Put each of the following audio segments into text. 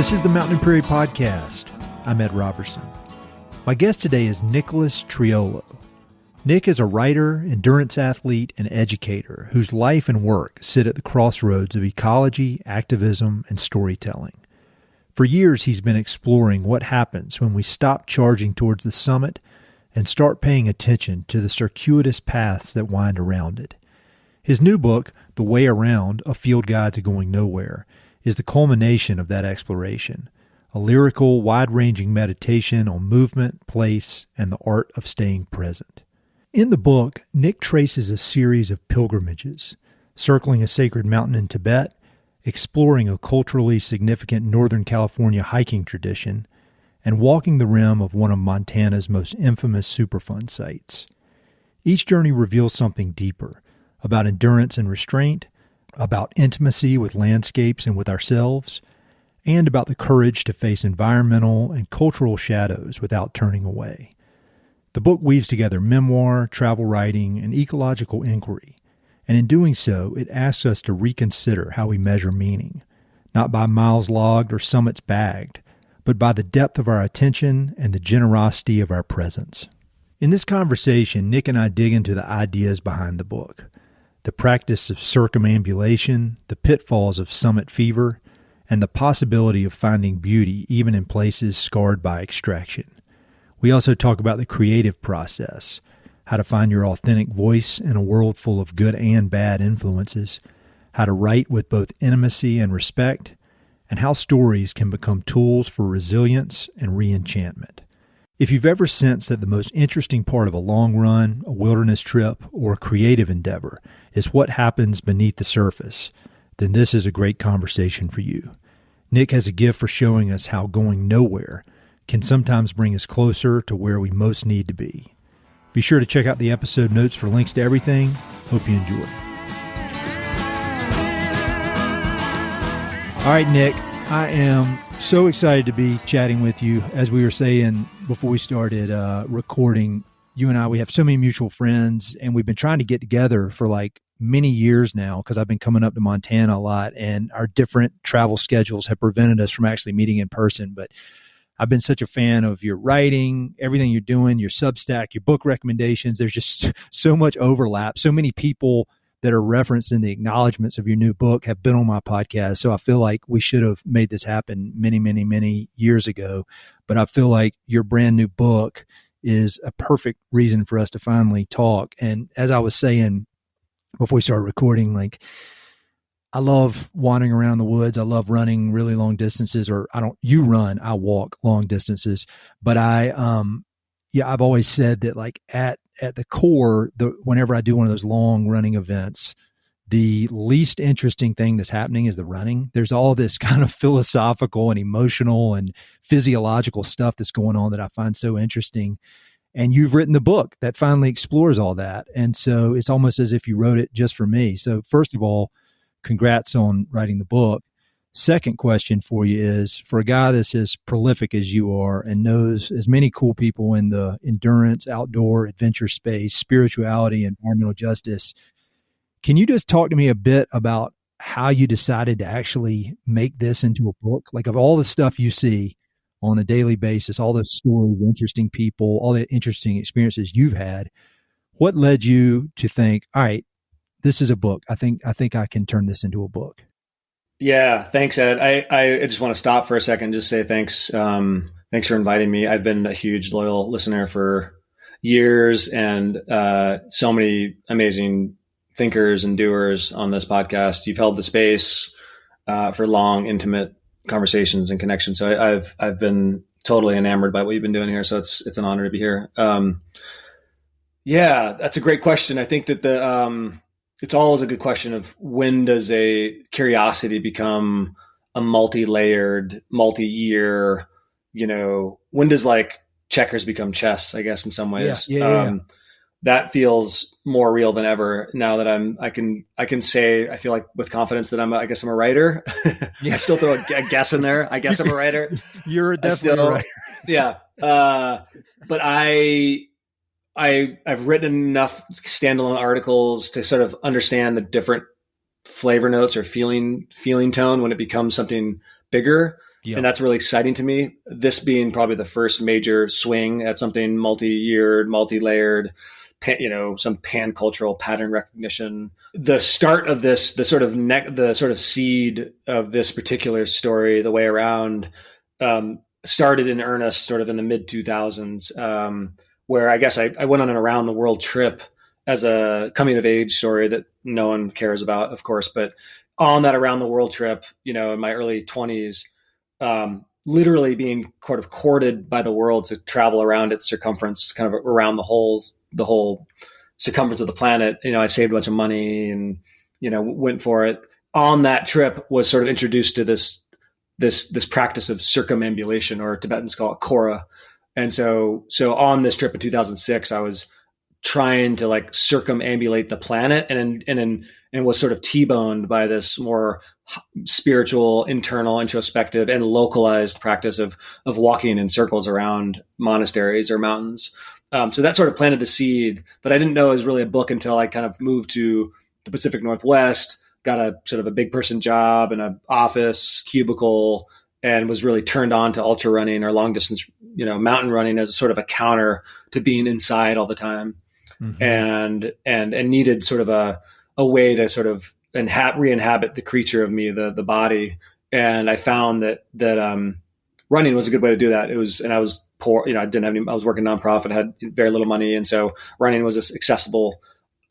This is the Mountain and Prairie Podcast. I'm Ed Robertson. My guest today is Nicholas Triolo. Nick is a writer, endurance athlete, and educator whose life and work sit at the crossroads of ecology, activism, and storytelling. For years, he's been exploring what happens when we stop charging towards the summit and start paying attention to the circuitous paths that wind around it. His new book, The Way Around, A Field Guide to Going Nowhere, is the culmination of that exploration, a lyrical, wide-ranging meditation on movement, place, and the art of staying present. In the book, Nick traces a series of pilgrimages, circling a sacred mountain in Tibet, exploring a culturally significant Northern California hiking tradition, and walking the rim of one of Montana's most infamous superfund sites. Each journey reveals something deeper, about endurance and restraint, about intimacy with landscapes and with ourselves, and about the courage to face environmental and cultural shadows without turning away. The book weaves together memoir, travel writing, and ecological inquiry, and in doing so, it asks us to reconsider how we measure meaning, not by miles logged or summits bagged, but by the depth of our attention and the generosity of our presence. In this conversation, Nick and I dig into the ideas behind the book, the practice of circumambulation, the pitfalls of summit fever, and the possibility of finding beauty even in places scarred by extraction. We also talk about the creative process, how to find your authentic voice in a world full of good and bad influences, how to write with both intimacy and respect, and how stories can become tools for resilience and re-enchantment. If you've ever sensed that the most interesting part of a long run, a wilderness trip, or a creative endeavor is what happens beneath the surface, then this is a great conversation for you. Nick has a gift for showing us how going nowhere can sometimes bring us closer to where we most need to be. Be sure to check out the episode notes for links to everything. Hope you enjoy. All right, Nick, I am so excited to be chatting with you. As we were saying before we started recording, you and I, we have so many mutual friends, and we've been trying to get together for like many years now because I've been coming up to Montana a lot, and our different travel schedules have prevented us from actually meeting in person. But I've been such a fan of your writing, everything you're doing, your Substack, your book recommendations. There's just so much overlap. So many people that are referenced in the acknowledgments of your new book have been on my podcast. So I feel like we should have made this happen many, many, many years ago. But I feel like your brand new book is a perfect reason for us to finally talk. And as I was saying before we started recording, like, I love wandering around the woods. I love running really long distances, you run, I walk long distances. But I've always said that like at the core, whenever I do one of those long running events, the least interesting thing that's happening is the running. There's all this kind of philosophical and emotional and physiological stuff that's going on that I find so interesting. And you've written the book that finally explores all that. And so it's almost as if you wrote it just for me. So first of all, congrats on writing the book. Second question for you is, for a guy that's as prolific as you are and knows as many cool people in the endurance, outdoor, adventure space, spirituality, environmental justice, can you just talk to me a bit about how you decided to actually make this into a book? Like, of all the stuff you see on a daily basis, all those stories, interesting people, all the interesting experiences you've had, what led you to think, all right, this is a book. I think I can turn this into a book. Yeah. Thanks, Ed. I just want to stop for a second, just say thanks. Thanks for inviting me. I've been a huge loyal listener for years, and so many amazing thinkers and doers on this podcast. You've held the space for long, intimate conversations and connections. So I've been totally enamored by what you've been doing here. So it's an honor to be here. Yeah, that's a great question. I think that it's always a good question of when does a curiosity become a multi-layered, multi-year, when does like checkers become chess, I guess, in some ways. Yeah. That feels more real than ever now that I can say, I feel like with confidence that I guess I'm a writer. Yeah. I still throw a guess in there. I guess I'm a writer. You're definitely a writer. Yeah. But I've written enough standalone articles to sort of understand the different flavor notes or feeling tone when it becomes something bigger. Yep. And that's really exciting to me. This being probably the first major swing at something multi-yeared, multi-layered, some pan-cultural pattern recognition. The start of this, the sort of seed of this particular story, the way around, started in earnest sort of in the mid 2000s, where I guess I went on an around the world trip as a coming of age story that no one cares about, of course, but on that around the world trip, in my early 20s, literally being sort of courted by the world to travel around its circumference, kind of around the whole circumference of the planet. I saved a bunch of money and, went for it. On that trip was sort of introduced to this practice of circumambulation, or Tibetans call it kora. And so on this trip in 2006, I was trying to like circumambulate the planet and was sort of T-boned by this more spiritual, internal, introspective, and localized practice of walking in circles around monasteries or mountains. So that sort of planted the seed, but I didn't know it was really a book until I kind of moved to the Pacific Northwest, got a sort of a big person job in an office cubicle, and was really turned on to ultra running or long distance, mountain running as sort of a counter to being inside all the time. Mm-hmm. and needed sort of a way to sort of re-inhabit the creature of me, the body. And I found that running was a good way to do that. I was poor, I was working nonprofit, had very little money. And so running was this accessible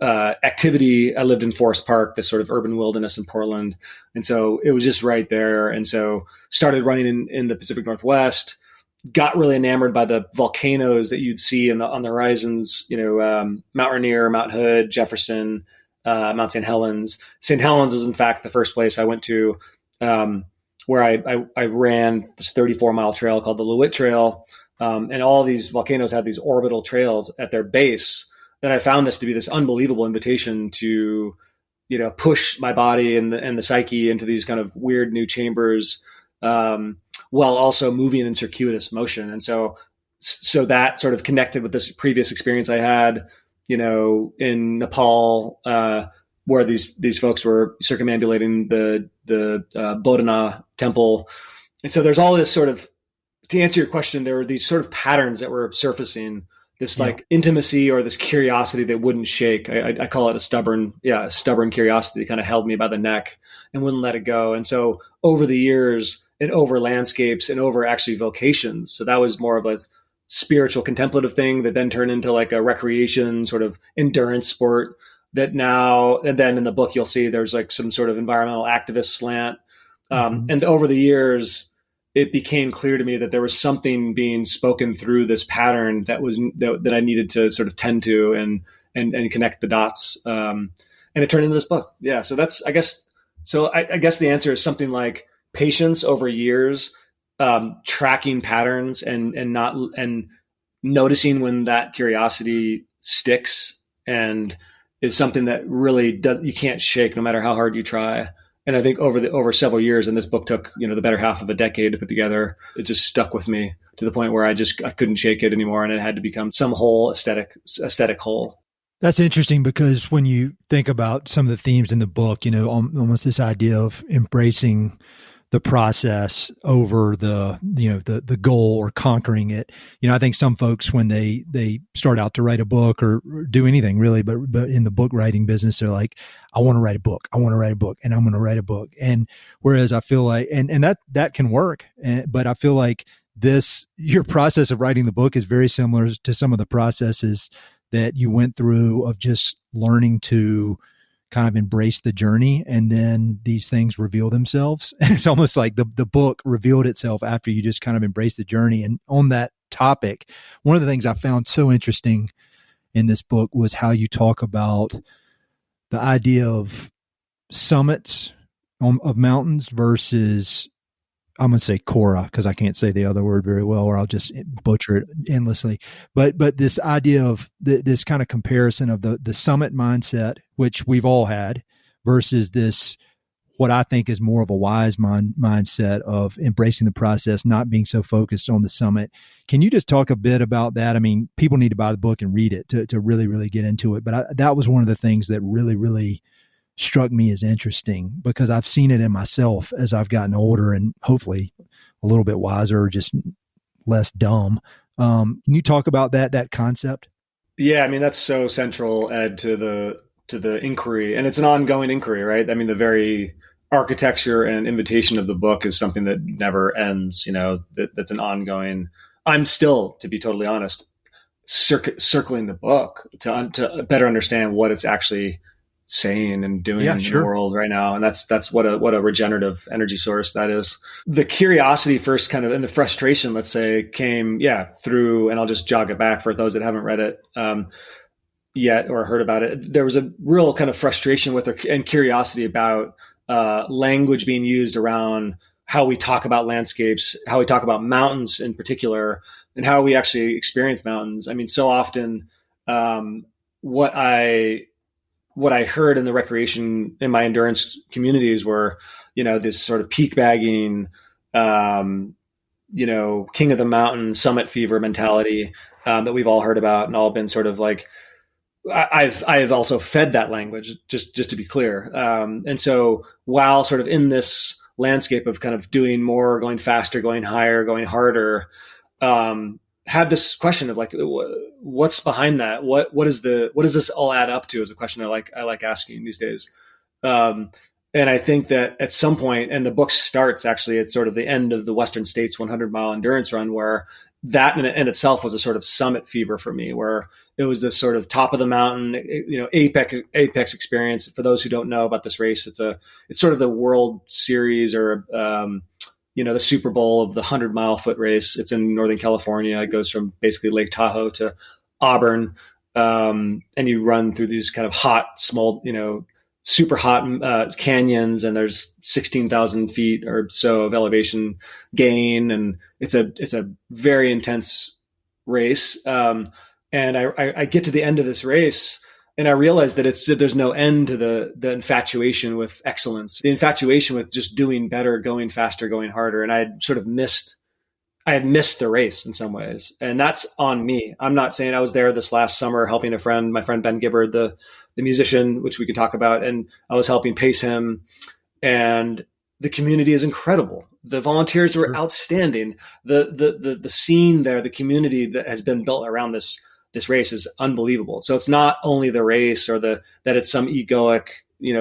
activity. I lived in Forest Park, this sort of urban wilderness in Portland. And so it was just right there. And so started running in the Pacific Northwest, got really enamored by the volcanoes that you'd see on the horizons, Mount Rainier, Mount Hood, Jefferson, Mount St. Helens. St. Helens was in fact the first place I went to, where I ran this 34-mile trail called the Lewitt Trail. And all these volcanoes have these orbital trails at their base. And I found this to be this unbelievable invitation to, push my body and the psyche into these kind of weird new chambers, while also moving in circuitous motion. And so that sort of connected with this previous experience I had, in Nepal, where these folks were circumambulating the Bodhana temple. And so there's all this sort of, to answer your question, there were these sort of patterns that were surfacing, this like intimacy or this curiosity that wouldn't shake. I call it a stubborn curiosity, kind of held me by the neck and wouldn't let it go. And so over the years and over landscapes and over actually vocations. So that was more of a spiritual contemplative thing that then turned into like a recreation sort of endurance sport that now, and then in the book, you'll see there's like some sort of environmental activist slant. And over the years, it became clear to me that there was something being spoken through this pattern that I needed to sort of tend to and connect the dots. And it turned into this book. Yeah. So that's, I guess the answer is something like patience over years, tracking patterns and noticing when that curiosity sticks and is something that really you can't shake no matter how hard you try. And I think over several years, and this book took, the better half of a decade to put together, it just stuck with me to the point where I couldn't shake it anymore. And it had to become some whole aesthetic whole. That's interesting because when you think about some of the themes in the book, almost this idea of embracing the process over the goal or conquering it. I think some folks, when they start out to write a book or do anything really, but in the book writing business, they're like, I want to write a book. I want to write a book and I'm going to write a book. And whereas I feel like, and that can work. But I feel like your process of writing the book is very similar to some of the processes that you went through of just learning to kind of embrace the journey, and then these things reveal themselves. And it's almost like the book revealed itself after you just kind of embrace the journey. And on that topic, one of the things I found so interesting in this book was how you talk about the idea of summits of mountains versus, I'm going to say Kora because I can't say the other word very well, or I'll just butcher it endlessly. But this idea of this kind of comparison of the summit mindset, which we've all had, versus this, what I think is more of a wise mindset of embracing the process, not being so focused on the summit. Can you just talk a bit about that? I mean, people need to buy the book and read it to really, really get into it. But that was one of the things that really, really struck me as interesting, because I've seen it in myself as I've gotten older, and hopefully a little bit wiser, or just less dumb. Can you talk about that concept? Yeah, I mean, that's so central, Ed, to the inquiry, and it's an ongoing inquiry, right? I mean, the very architecture and invitation of the book is something that never ends. That's an ongoing. I'm still, to be totally honest, circling the book to better understand what it's actually saying and doing in the world right now. And that's what a regenerative energy source that is. The curiosity first kind of, and the frustration, let's say, came, through, and I'll just jog it back for those that haven't read it yet or heard about it. There was a real kind of frustration with and curiosity about language being used around how we talk about landscapes, how we talk about mountains in particular, and how we actually experience mountains. I mean, so often what I heard in the recreation, in my endurance communities were, this sort of peak bagging, king of the mountain, summit fever mentality that we've all heard about and all been sort of like, I've also fed that language, just to be clear. And so while sort of in this landscape of kind of doing more, going faster, going higher, going harder, had this question of like, what's behind that? What does this all add up to? Is a question I like asking these days. And I think that at some point, and the book starts actually at sort of the end of the Western States 100-mile endurance run, where that in itself was a sort of summit fever for me, where it was this sort of top of the mountain, apex experience. For those who don't know about this race, it's sort of the World Series or the Super Bowl of the 100-mile foot race. It's in Northern California. It goes from basically Lake Tahoe to Auburn, and you run through these kind of hot, small, super hot canyons, and there's 16,000 feet or so of elevation gain, and it's a very intense race. And I get to the end of this race, and I realize that there's no end to the infatuation with excellence, the infatuation with just doing better, going faster, going harder. And I had missed the race in some ways, and that's on me. I'm not saying I was there this last summer helping my friend Ben Gibbard, the musician, which we could talk about, and I was helping pace him. And the community is incredible. The volunteers were outstanding. The scene there, the community that has been built around this race is unbelievable. So it's not only the race or that it's some egoic,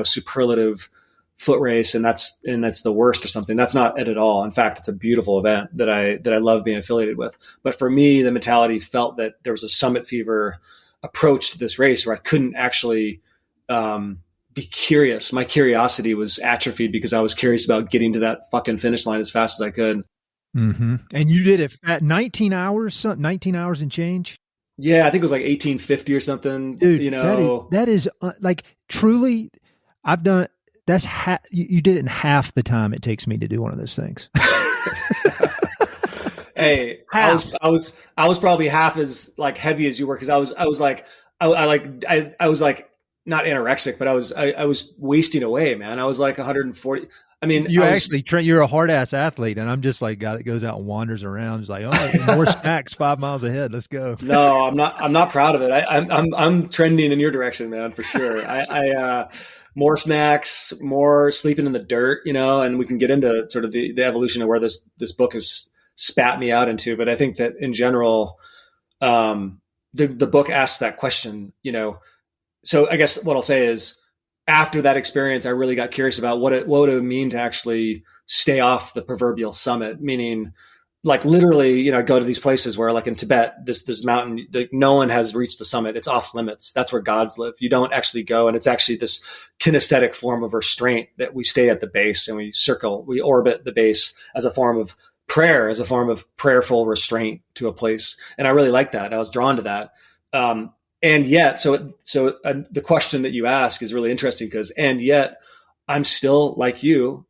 superlative foot race, and that's the worst or something. That's not it at all. In fact, it's a beautiful event that I love being affiliated with. But for me, the mentality felt that there was a summit fever approach to this race where I couldn't actually be curious. My curiosity was atrophied because I was curious about getting to that fucking finish line as fast as I could. Mm-hmm. And you did it at 19 hours and change? Yeah, I think it was like 1850 or something. Dude, that is like truly, I've done, that's you did it in half the time it takes me to do one of those things. Hey, half. I was probably half as like heavy as you were, because I was like not anorexic, but I was wasting away, man. I was like 140. I mean, you're a hard ass athlete, and I'm just like guy that goes out and wanders around. It's like, oh, more snacks 5 miles ahead. Let's go. No, I'm not proud of it. I'm trending in your direction, man, for sure. I more snacks, more sleeping in the dirt, and we can get into sort of the evolution of where this book has spat me out into. But I think that in general, the book asks that question, So I guess what I'll say is, after that experience, I really got curious about what it would mean to actually stay off the proverbial summit. Meaning, like literally, go to these places where, like in Tibet, this mountain, no one has reached the summit. It's off limits. That's where gods live. You don't actually go, and it's actually this kinesthetic form of restraint that we stay at the base and we orbit the base as a form of prayer, as a form of prayerful restraint to a place. And I really like that. I was drawn to that. And yet, so the question that you ask is really interesting, because, and yet I'm still like you,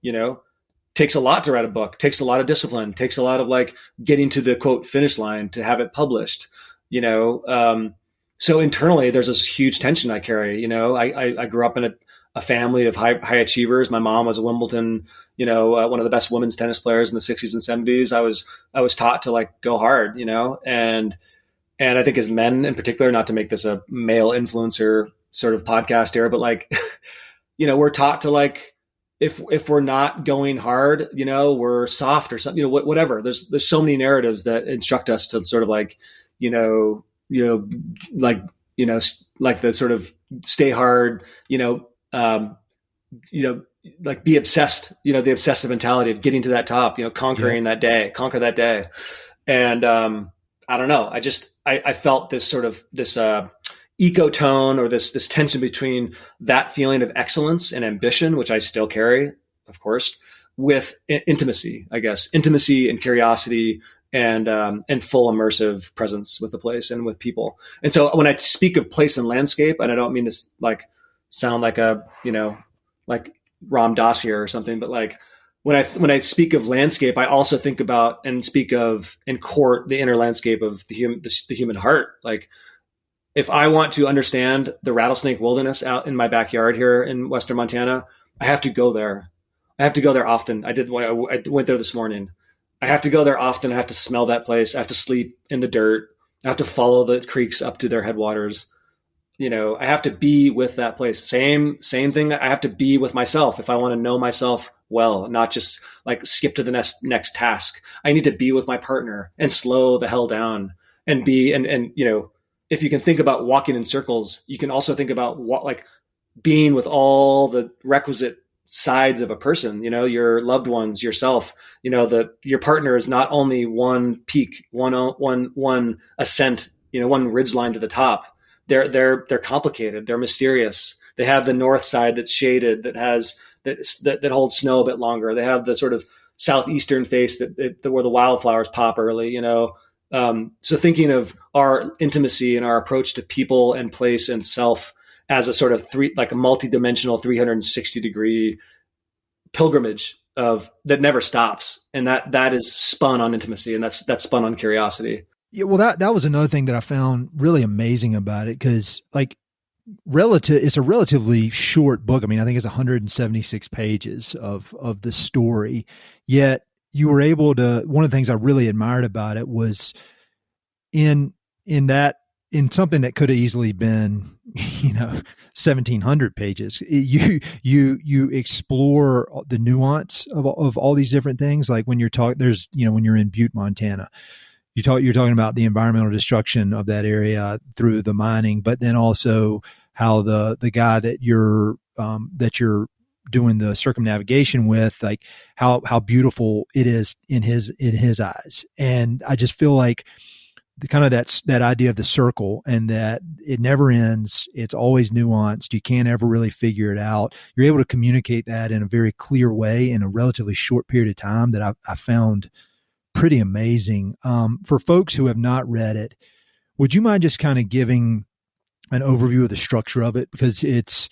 takes a lot to write a book, takes a lot of discipline, takes a lot of like getting to the quote finish line to have it published, so internally there's this huge tension I carry. I grew up in a family of high achievers. My mom was a Wimbledon, one of the best women's tennis players in the 60s and 70s. I was taught to like go hard, and I think as men in particular, not to make this a male influencer sort of podcast here, but like, we're taught to like, if we're not going hard, we're soft or something, whatever. There's so many narratives that instruct us to sort of like, like, like the sort of stay hard, like be obsessed, the obsessive mentality of getting to that top, conquer that day. And, I don't know. I felt this sort of this, ecotone, or this tension between that feeling of excellence and ambition, which I still carry, of course, with intimacy, I guess, intimacy and curiosity and full immersive presence with the place and with people. And so when I speak of place and landscape, and I don't mean this like sound like a, like Ram Dass here or something, but like when I speak of landscape, I also think about and speak of and court the inner landscape of the human heart. Like, if I want to understand the rattlesnake wilderness out in my backyard here in Western Montana, I have to go there. I have to go there often. I went there this morning. I have to go there often. I have to smell that place. I have to sleep in the dirt. I have to follow the creeks up to their headwaters. I have to be with that place. Same thing. I have to be with myself if I want to know myself well, not just like skip to the next task. I need to be with my partner and slow the hell down and be, and if you can think about walking in circles, you can also think about like being with all the requisite sides of a person, your loved ones, yourself, your partner is not only one peak, one ascent, one ridgeline to the top. They're complicated. They're mysterious. They have the north side that's shaded, that holds snow a bit longer. They have the sort of southeastern face where the wildflowers pop early, So thinking of our intimacy and our approach to people and place and self as a sort of like a multidimensional 360-degree pilgrimage that never stops. And that is spun on intimacy, and that's spun on curiosity. Yeah. Well, that was another thing that I found really amazing about it. 'Cause like it's a relatively short book. I mean, I think it's 176 pages of the story, yet you were able to, one of the things I really admired about it was in something that could have easily been, 1,700 pages, you explore the nuance of all these different things. Like when you're when you're in Butte, Montana, you're talking about the environmental destruction of that area through the mining, but then also how the guy that you're doing the circumnavigation with, like how beautiful it is in his eyes. And I just feel like that idea of the circle, and that it never ends. It's always nuanced. You can't ever really figure it out. You're able to communicate that in a very clear way in a relatively short period of time that I found pretty amazing. For folks who have not read it, would you mind just kind of giving an overview of the structure of it? Because it's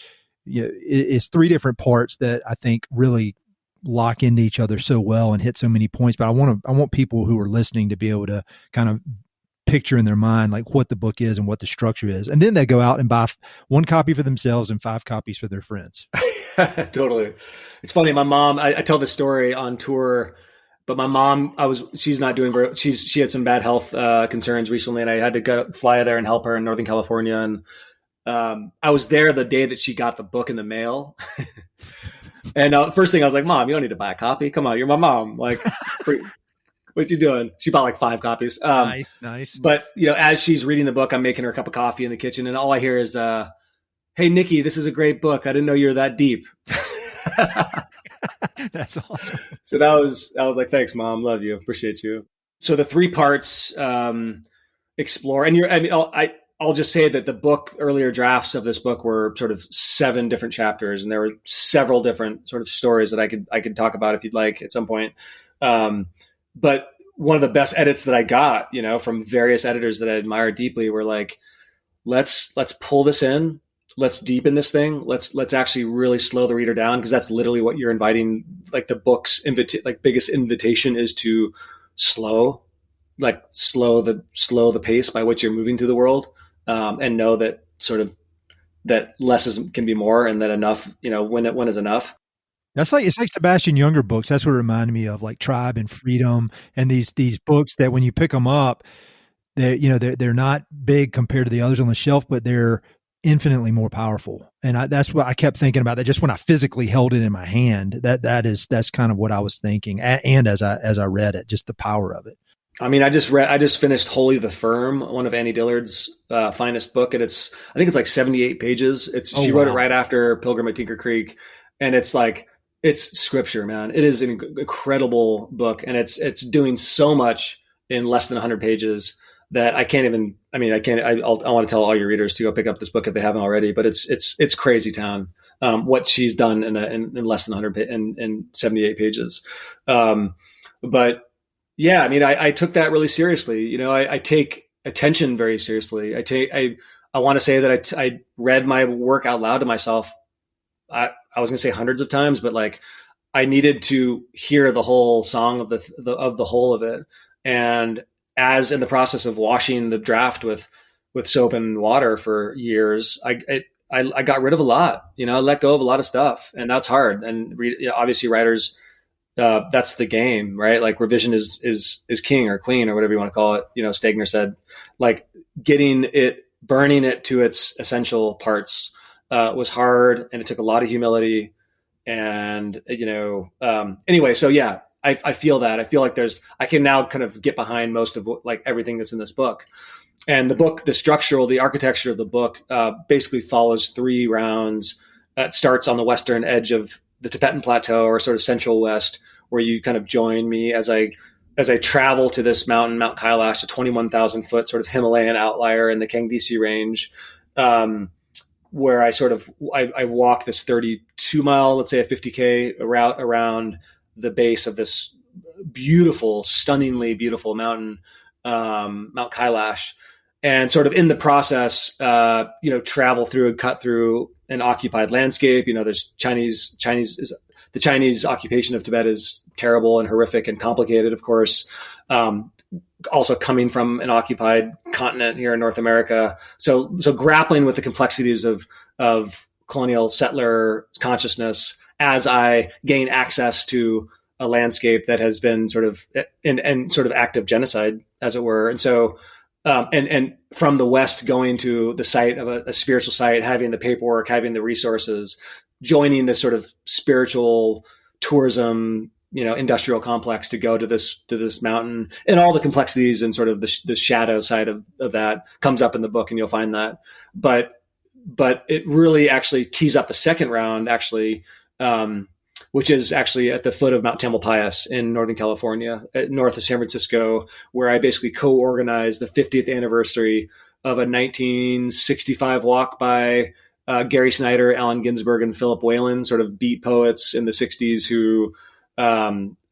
three different parts that I think really lock into each other so well and hit so many points. But I want people who are listening to be able to kind of picture in their mind like what the book is and what the structure is, and then they go out and buy one copy for themselves and 5 copies for their friends. Totally. It's funny. My mom, I tell this story on tour, but my mom, she's not doing very, she had some bad health concerns recently, and I had to fly there and help her in Northern California. And I was there the day that she got the book in the mail. And first thing I was like, Mom, you don't need to buy a copy. Come on, you're my mom. Like, what you doing? She bought like 5 copies. Nice. But as she's reading the book, I'm making her a cup of coffee in the kitchen, and all I hear is, "Hey, Nikki, this is a great book. I didn't know you're that deep." That's awesome. So I was like, "Thanks, Mom. Love you. Appreciate you." So the 3 parts explore, and I'll just say that the earlier drafts of this book were sort of 7 different chapters, and there were several different sort of stories that I could talk about if you'd like at some point. But one of the best edits that I got, from various editors that I admire deeply, were like, let's pull this in. Let's deepen this thing. Let's actually really slow the reader down, because that's literally what you're inviting. Like the book's biggest invitation is to slow the pace by which you're moving through the world, and know that sort of that less can be more, and that enough, when is enough. It's like Sebastian Junger books. That's what it reminded me of, like Tribe and Freedom, and these books that when you pick them up, they're not big compared to the others on the shelf, but they're infinitely more powerful. And that's what I kept thinking about that just when I physically held it in my hand. That's kind of what I was thinking. And as I read it, just the power of it. I mean, I just finished Wholly the Firm, one of Annie Dillard's finest book. And I think it's like 78 pages. She wrote it right after Pilgrim at Tinker Creek. And it's scripture, man. It is an incredible book. And it's doing so much in less than 100 pages that I want to tell all your readers to go pick up this book if they haven't already, but it's crazy town. What she's done in less than 100 in 78 pages. But yeah, I mean, I took that really seriously. You know, I take attention very seriously. I want to say that I read my work out loud to myself. I was going to say hundreds of times, but like I needed to hear the whole song of the whole of it. And as in the process of washing the draft with soap and water for years, I got rid of a lot, you know, I let go of a lot of stuff, and that's hard. And obviously writers, that's the game, right? Like revision is king or queen or whatever you want to call it. You know, Stegner said, like burning it to its essential parts was hard, and it took a lot of humility. And, you know, anyway, so yeah, I feel that. I feel like I can now kind of get behind most of like everything that's in this book. And the book, the architecture of the book basically follows 3 rounds. It starts on the western edge of the Tibetan Plateau, or sort of central west, where you kind of join me as I travel to this mountain, Mount Kailash, a 21,000 foot sort of Himalayan outlier in the Kangdisi range, where I walk this 32 mile, let's say a 50K route around the base of this beautiful, stunningly beautiful mountain, Mount Kailash, and sort of in the process, you know, travel through and cut through an occupied landscape. You know, there's the Chinese occupation of Tibet is terrible and horrific and complicated, of course. Also coming from an occupied continent here in North America. So grappling with the complexities of colonial settler consciousness as I gain access to a landscape that has been sort of in sort of active genocide, as it were. And so, and from the West going to the site of a spiritual site, having the paperwork, having the resources, joining this sort of spiritual tourism, you know, industrial complex to go to this mountain, and all the complexities and sort of the shadow side of that comes up in the book, and you'll find that. But it really actually tees up the second round, actually, which is actually at the foot of Mount Tamalpais in Northern California, north of San Francisco, where I basically co-organized the 50th anniversary of a 1965 walk by Gary Snyder, Allen Ginsberg, and Philip Whalen, sort of beat poets in the 60s who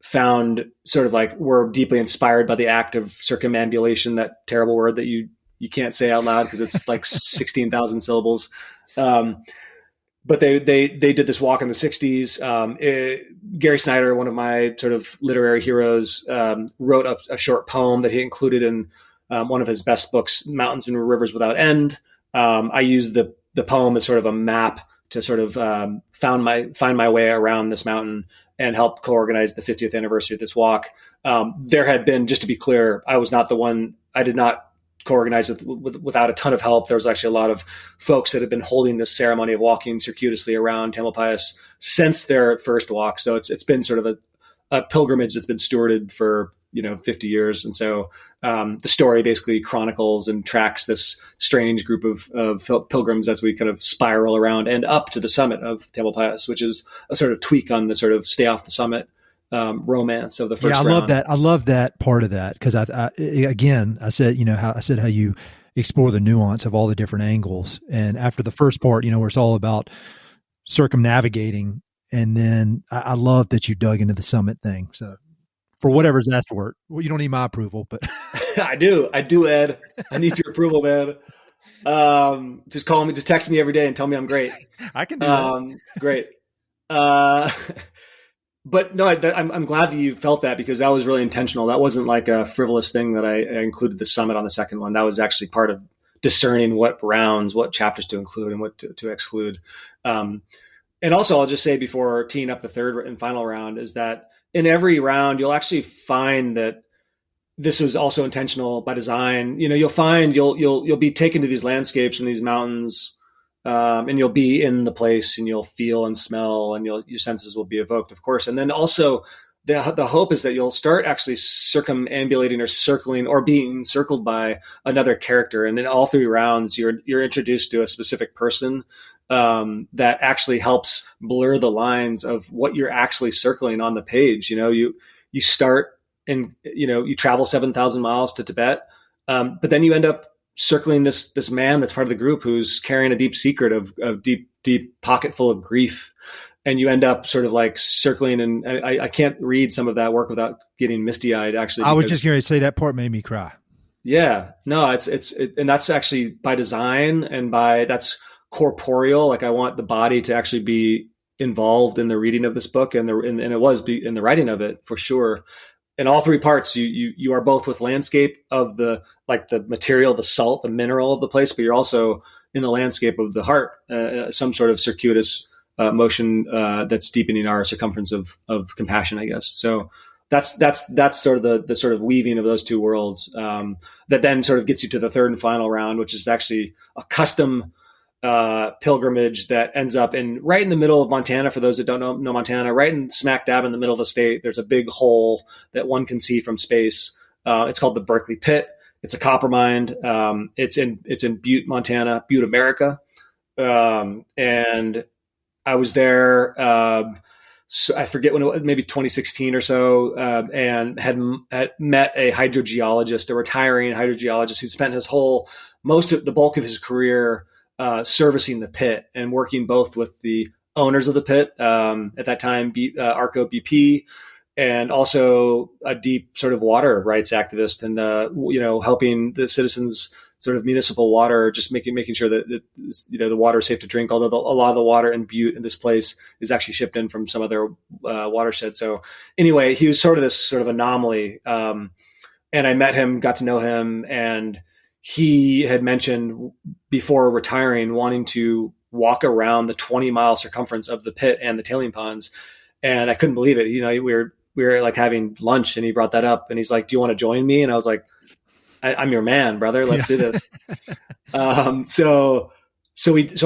found sort of like were deeply inspired by the act of circumambulation, that terrible word that you can't say out loud because it's like 16,000 syllables. But they did this walk in the 60s. Gary Snyder, one of my sort of literary heroes, wrote a short poem that he included in one of his best books, Mountains and Rivers Without End. I used the poem as sort of a map to sort of find my way around this mountain and help co-organize the 50th anniversary of this walk. There had been, just to be clear, I was not the one. I did not co-organize it without a ton of help. There was actually a lot of folks that had been holding this ceremony of walking circuitously around Tamalpais since their first walk. So it's been sort of a pilgrimage that's been stewarded for 50 years. And so the story basically chronicles and tracks this strange group of pilgrims as we kind of spiral around and up to the summit of Tamalpais, which is a sort of tweak on the sort of stay off the summit romance of the first round. I love that. I love that part of that, because I said how you explore the nuance of all the different angles. And after the first part, where it's all about circumnavigating, and then I love that you dug into the summit thing. So for whatever's asked for it, well, you don't need my approval, but I do, Ed. I need your approval, man. Just call me, just text me every day and tell me I'm great. I can do that. Great. But no, I'm glad that you felt that, because that was really intentional. That wasn't like a frivolous thing that I included the summit on the second one. That was actually part of discerning what rounds, what chapters to include and what to exclude. And also, I'll just say before teeing up the third and final round is that in every round, you'll actually find that this was also intentional by design. You'll find you'll be taken to these landscapes and these mountains and you'll be in the place and you'll feel and smell and your senses will be evoked, of course. And then also the hope is that you'll start actually circumambulating or circling or being circled by another character. And in all 3 rounds, you're introduced to a specific person that actually helps blur the lines of what you're actually circling on the page. You start and, you travel 7,000 miles to Tibet, but then you end up circling this man that's part of the group who's carrying a deep secret of deep pocket full of grief. And you end up sort of like circling, and I can't read some of that work without getting misty eyed, actually. I was just going to say that part made me cry. Yeah, no, and that's actually by design and that's corporeal. Like I want the body to actually be involved in the reading of this book and it was in the writing of it for sure. In all 3 parts, you are both with landscape of the material, the salt, the mineral of the place, but you're also in the landscape of the heart, some sort of circuitous motion that's deepening our circumference of compassion, I guess. So that's sort of the sort of weaving of those 2 worlds that then sort of gets you to the 3rd and final round, which is actually a custom pilgrimage that ends up right in the middle of Montana. For those that don't know Montana, right in smack dab in the middle of the state, there's a big hole that one can see from space. It's called the Berkeley Pit. It's a copper mine. It's in Butte, Montana, Butte, America. And I was there. So I forget when it was, maybe 2016 or so, and had met a hydrogeologist, a retiring hydrogeologist who spent the bulk of his career servicing the pit and working both with the owners of the pit, at that time, Arco BP, and also a deep sort of water rights activist and, helping the citizens sort of municipal water, just making sure that the water is safe to drink. Although a lot of the water in Butte in this place is actually shipped in from some other watershed. So anyway, he was sort of this sort of anomaly. And I met him, got to know him, and he had mentioned before retiring wanting to walk around the 20-mile circumference of the pit and the tailing ponds. And I couldn't believe it. We were like having lunch and he brought that up and he's like, "Do you want to join me?" And I was like, I'm your man, brother. Let's do this. So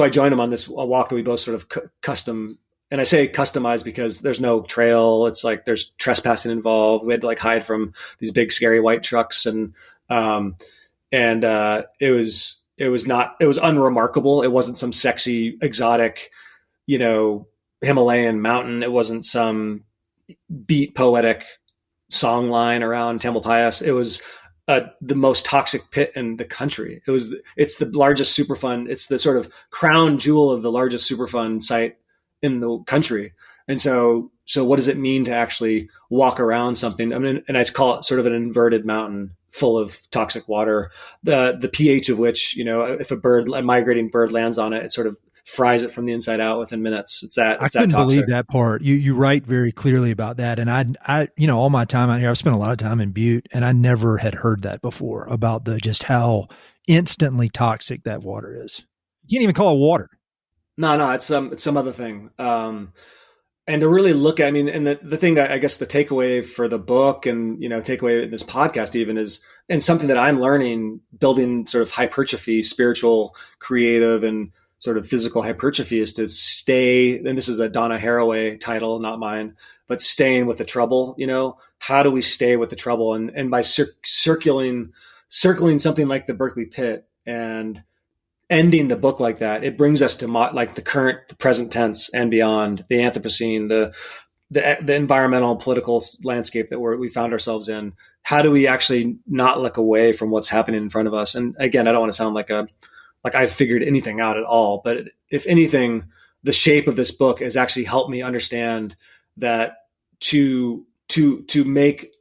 I joined him on this walk that we both sort of custom. And I say customized because there's no trail. It's like there's trespassing involved. We had to like hide from these big scary white trucks, and it was unremarkable. It wasn't some sexy exotic, Himalayan mountain. It wasn't some beat poetic song line around Tamalpais. It was the most toxic pit in the country. It's the largest superfund. It's the sort of crown jewel of the largest superfund site in the country. And so what does it mean to actually walk around something? I mean, and I call it sort of an inverted mountain full of toxic water, the pH of which, if a migrating bird lands on it, it sort of fries it from the inside out within minutes. I couldn't believe that part. You write very clearly about that. And I all my time out here, I've spent a lot of time in Butte, and I never had heard that before about just how instantly toxic that water is. You can't even call it water. No, it's some other thing. And to really look at, and the thing, I guess the takeaway for the book and, takeaway in this podcast even is, and something that I'm learning, building sort of hypertrophy, spiritual, creative, and sort of physical hypertrophy, is to stay, and this is a Donna Haraway title, not mine, but staying with the trouble. How do we stay with the trouble? And by circling something like the Berkeley Pit and ending the book like that, it brings us to the present tense and beyond, the Anthropocene, the environmental political landscape that we found ourselves in. How do we actually not look away from what's happening in front of us? And again, I don't want to sound like I've figured anything out at all, but if anything, the shape of this book has actually helped me understand that to make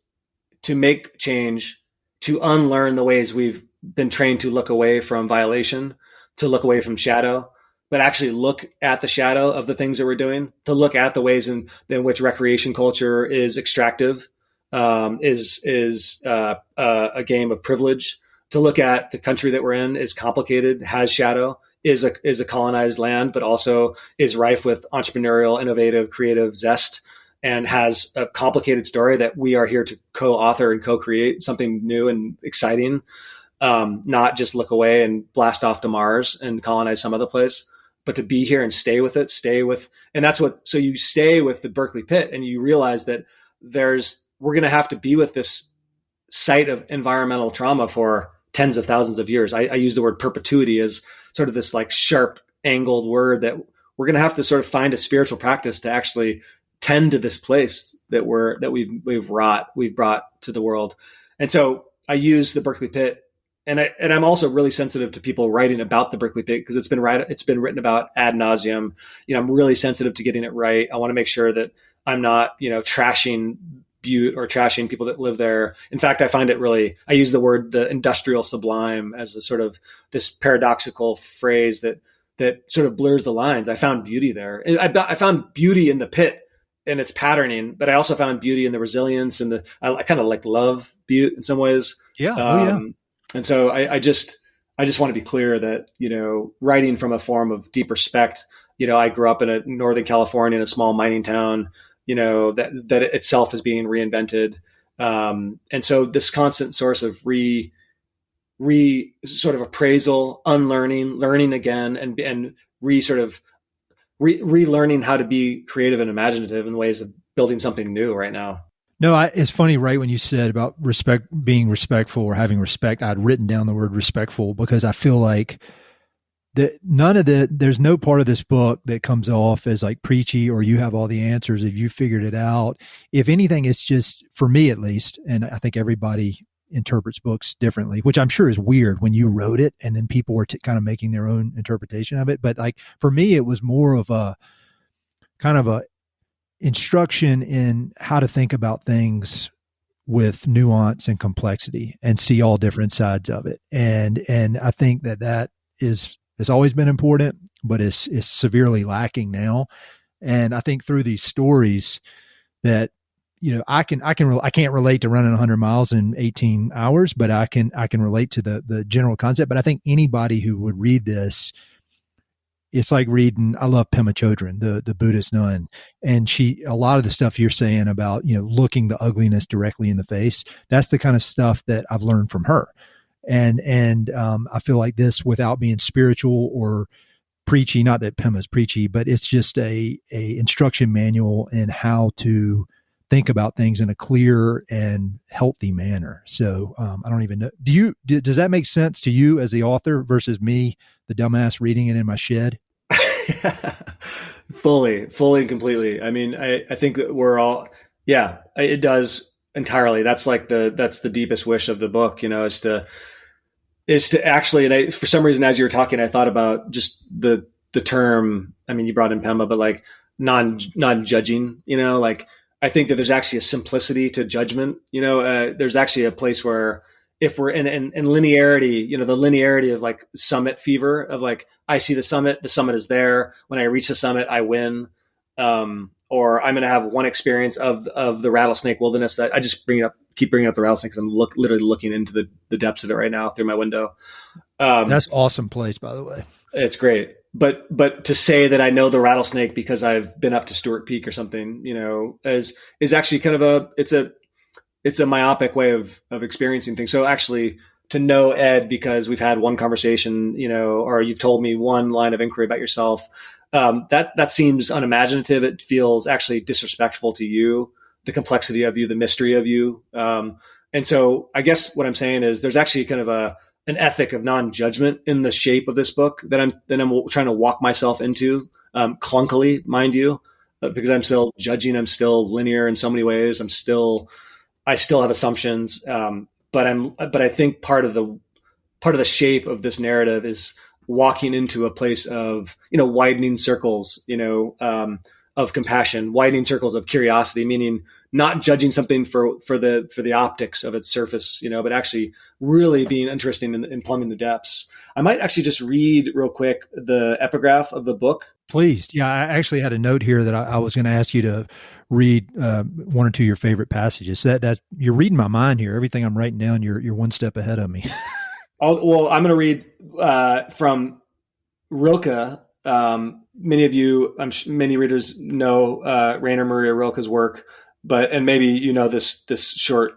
change, to unlearn the ways we've been trained to look away from violation, to look away from shadow, but actually look at the shadow of the things that we're doing, to look at the ways in which recreation culture is extractive, is a game of privilege, to look at the country that we're in is complicated, has shadow, is a colonized land, but also is rife with entrepreneurial, innovative, creative zest, and has a complicated story that we are here to co-author and co-create something new and exciting. Not just look away and blast off to Mars and colonize some other place. but to be here and stay with it, and that's what, so you stay with the Berkeley pit and you realize that we're going to have to be with this site of environmental trauma for tens of thousands of years. I use the word perpetuity as sort of this like sharp angled word that we're going to have to sort of find a spiritual practice to actually tend to this place that we've brought to the world. And so I use the Berkeley pit, and I'm also really sensitive to people writing about the Berkeley pit because it's been written about ad nauseum. I'm really sensitive to getting it right. I want to make sure that I'm not, trashing Butte or trashing people that live there. In fact, I find it really, I use the industrial sublime as a sort of this paradoxical phrase that sort of blurs the lines. I found beauty there. I found beauty in the pit and its patterning, but I also found beauty in the resilience and I kind of like love Butte in some ways. Yeah. And so I just want to be clear that, writing from a form of deep respect, I grew up in Northern California in a small mining town, that itself is being reinvented. And so this constant source of sort of appraisal, unlearning, learning again, and relearning how to be creative and imaginative in ways of building something new right now. No, it's funny, right? When you said about respect, being respectful or having respect, I'd written down the word respectful because I feel like there's no part of this book that comes off as like preachy or you have all the answers if you figured it out. If anything, it's just, for me at least, and I think everybody interprets books differently, which I'm sure is weird when you wrote it and then people were kind of making their own interpretation of it. But like for me, it was more of a kind of a instruction in how to think about things with nuance and complexity and see all different sides of it. And I think that has always been important, but is severely lacking now. And I think through these stories that, I can't relate to running 100 miles in 18 hours, but I can relate to the general concept. But I think anybody who would read this, it's like reading, I love Pema Chodron, the Buddhist nun. And a lot of the stuff you're saying about, looking the ugliness directly in the face, that's the kind of stuff that I've learned from her. And I feel like this, without being spiritual or preachy, not that Pema's preachy, but it's just a instruction manual in how to think about things in a clear and healthy manner. So I don't even know. Does that make sense to you as the author versus me, the dumbass reading it in my shed? Fully and completely. I mean, I think that we're all, it does entirely. That's like that's the deepest wish of the book, is to actually, and for some reason, as you were talking, I thought about just the term, I mean, you brought in Pema, but like non-judging, like I think that there's actually a simplicity to judgment, there's actually a place where if we're in linearity, the linearity of like summit fever of like, I see the summit is there. When I reach the summit, I win. Or I'm going to have one experience of the rattlesnake wilderness that I just keep bringing up the rattlesnake because I'm literally looking into the depths of it right now through my window. That's awesome place, by the way. It's great. But to say that I know the rattlesnake because I've been up to Stewart Peak or something, is actually kind of it's a myopic way of experiencing things. So actually to know Ed because we've had one conversation, or you've told me one line of inquiry about yourself, that seems unimaginative. It feels actually disrespectful to you, the complexity of you, the mystery of you. And so I guess what I'm saying is there's actually kind of an ethic of non-judgment in the shape of this book that I'm trying to walk myself into, clunkily, mind you, because I'm still judging. I'm still linear in so many ways. I still have assumptions. But I think part of the shape of this narrative is walking into a place of, widening circles, of compassion, widening circles of curiosity, meaning not judging something for the optics of its surface, but actually really being interested in plumbing the depths. I might actually just read real quick the epigraph of the book. Please. Yeah. I actually had a note here that I was going to ask you to read one or two of your favorite passages. That you're reading my mind here. Everything I'm writing down, you're one step ahead of me. Well, I'm going to read from Rilke. Many of you, many readers know Rainer Maria Rilke's work, and maybe this short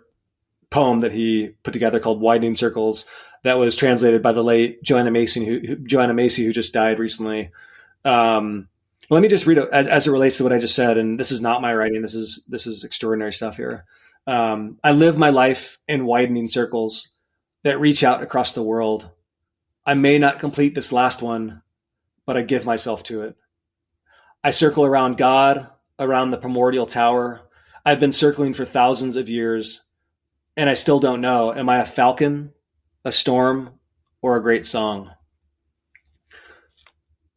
poem that he put together called "Widening Circles" that was translated by the late Joanna Macy, who just died recently. Let me just read it as it relates to what I just said. And this is not my writing. This is extraordinary stuff here. I live my life in widening circles that reach out across the world. I may not complete this last one, but I give myself to it. I circle around God, around the primordial tower. I've been circling for thousands of years, and I still don't know. Am I a falcon, a storm, or a great song?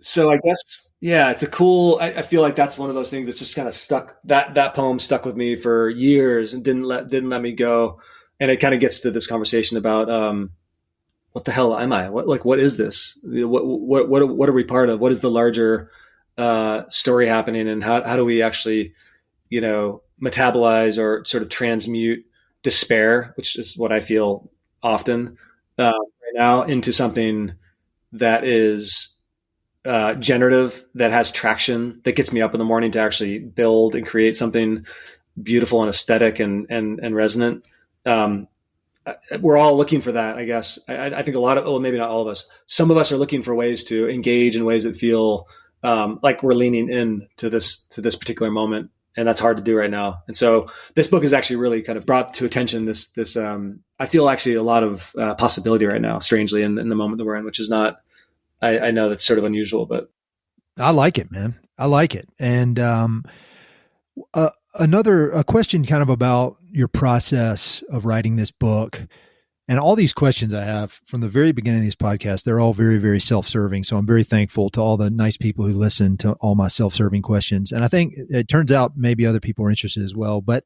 So I guess, yeah, it's a cool, I feel like that's one of those things that's just kind of stuck, that poem stuck with me for years and didn't let me go. And it kind of gets to this conversation about, what the hell am I? What is this? What are we part of? What is the larger, story happening? And how do we actually, metabolize or sort of transmute despair, which is what I feel often, right now, into something that is, generative, that has traction, that gets me up in the morning to actually build and create something beautiful and aesthetic and resonant. We're all looking for that, I guess. I think maybe not all of us. Some of us are looking for ways to engage in ways that feel like we're leaning in to this particular moment, and that's hard to do right now. And so this book has actually really kind of brought to attention this. I feel actually a lot of possibility right now, strangely, in the moment that we're in, which is not. I know that's sort of unusual, but I like it, man. I like it. And a question kind of about your process of writing this book, and all these questions I have from the very beginning of these podcasts, they're all very, very self-serving. So I'm very thankful to all the nice people who listen to all my self-serving questions. And I think it turns out maybe other people are interested as well. But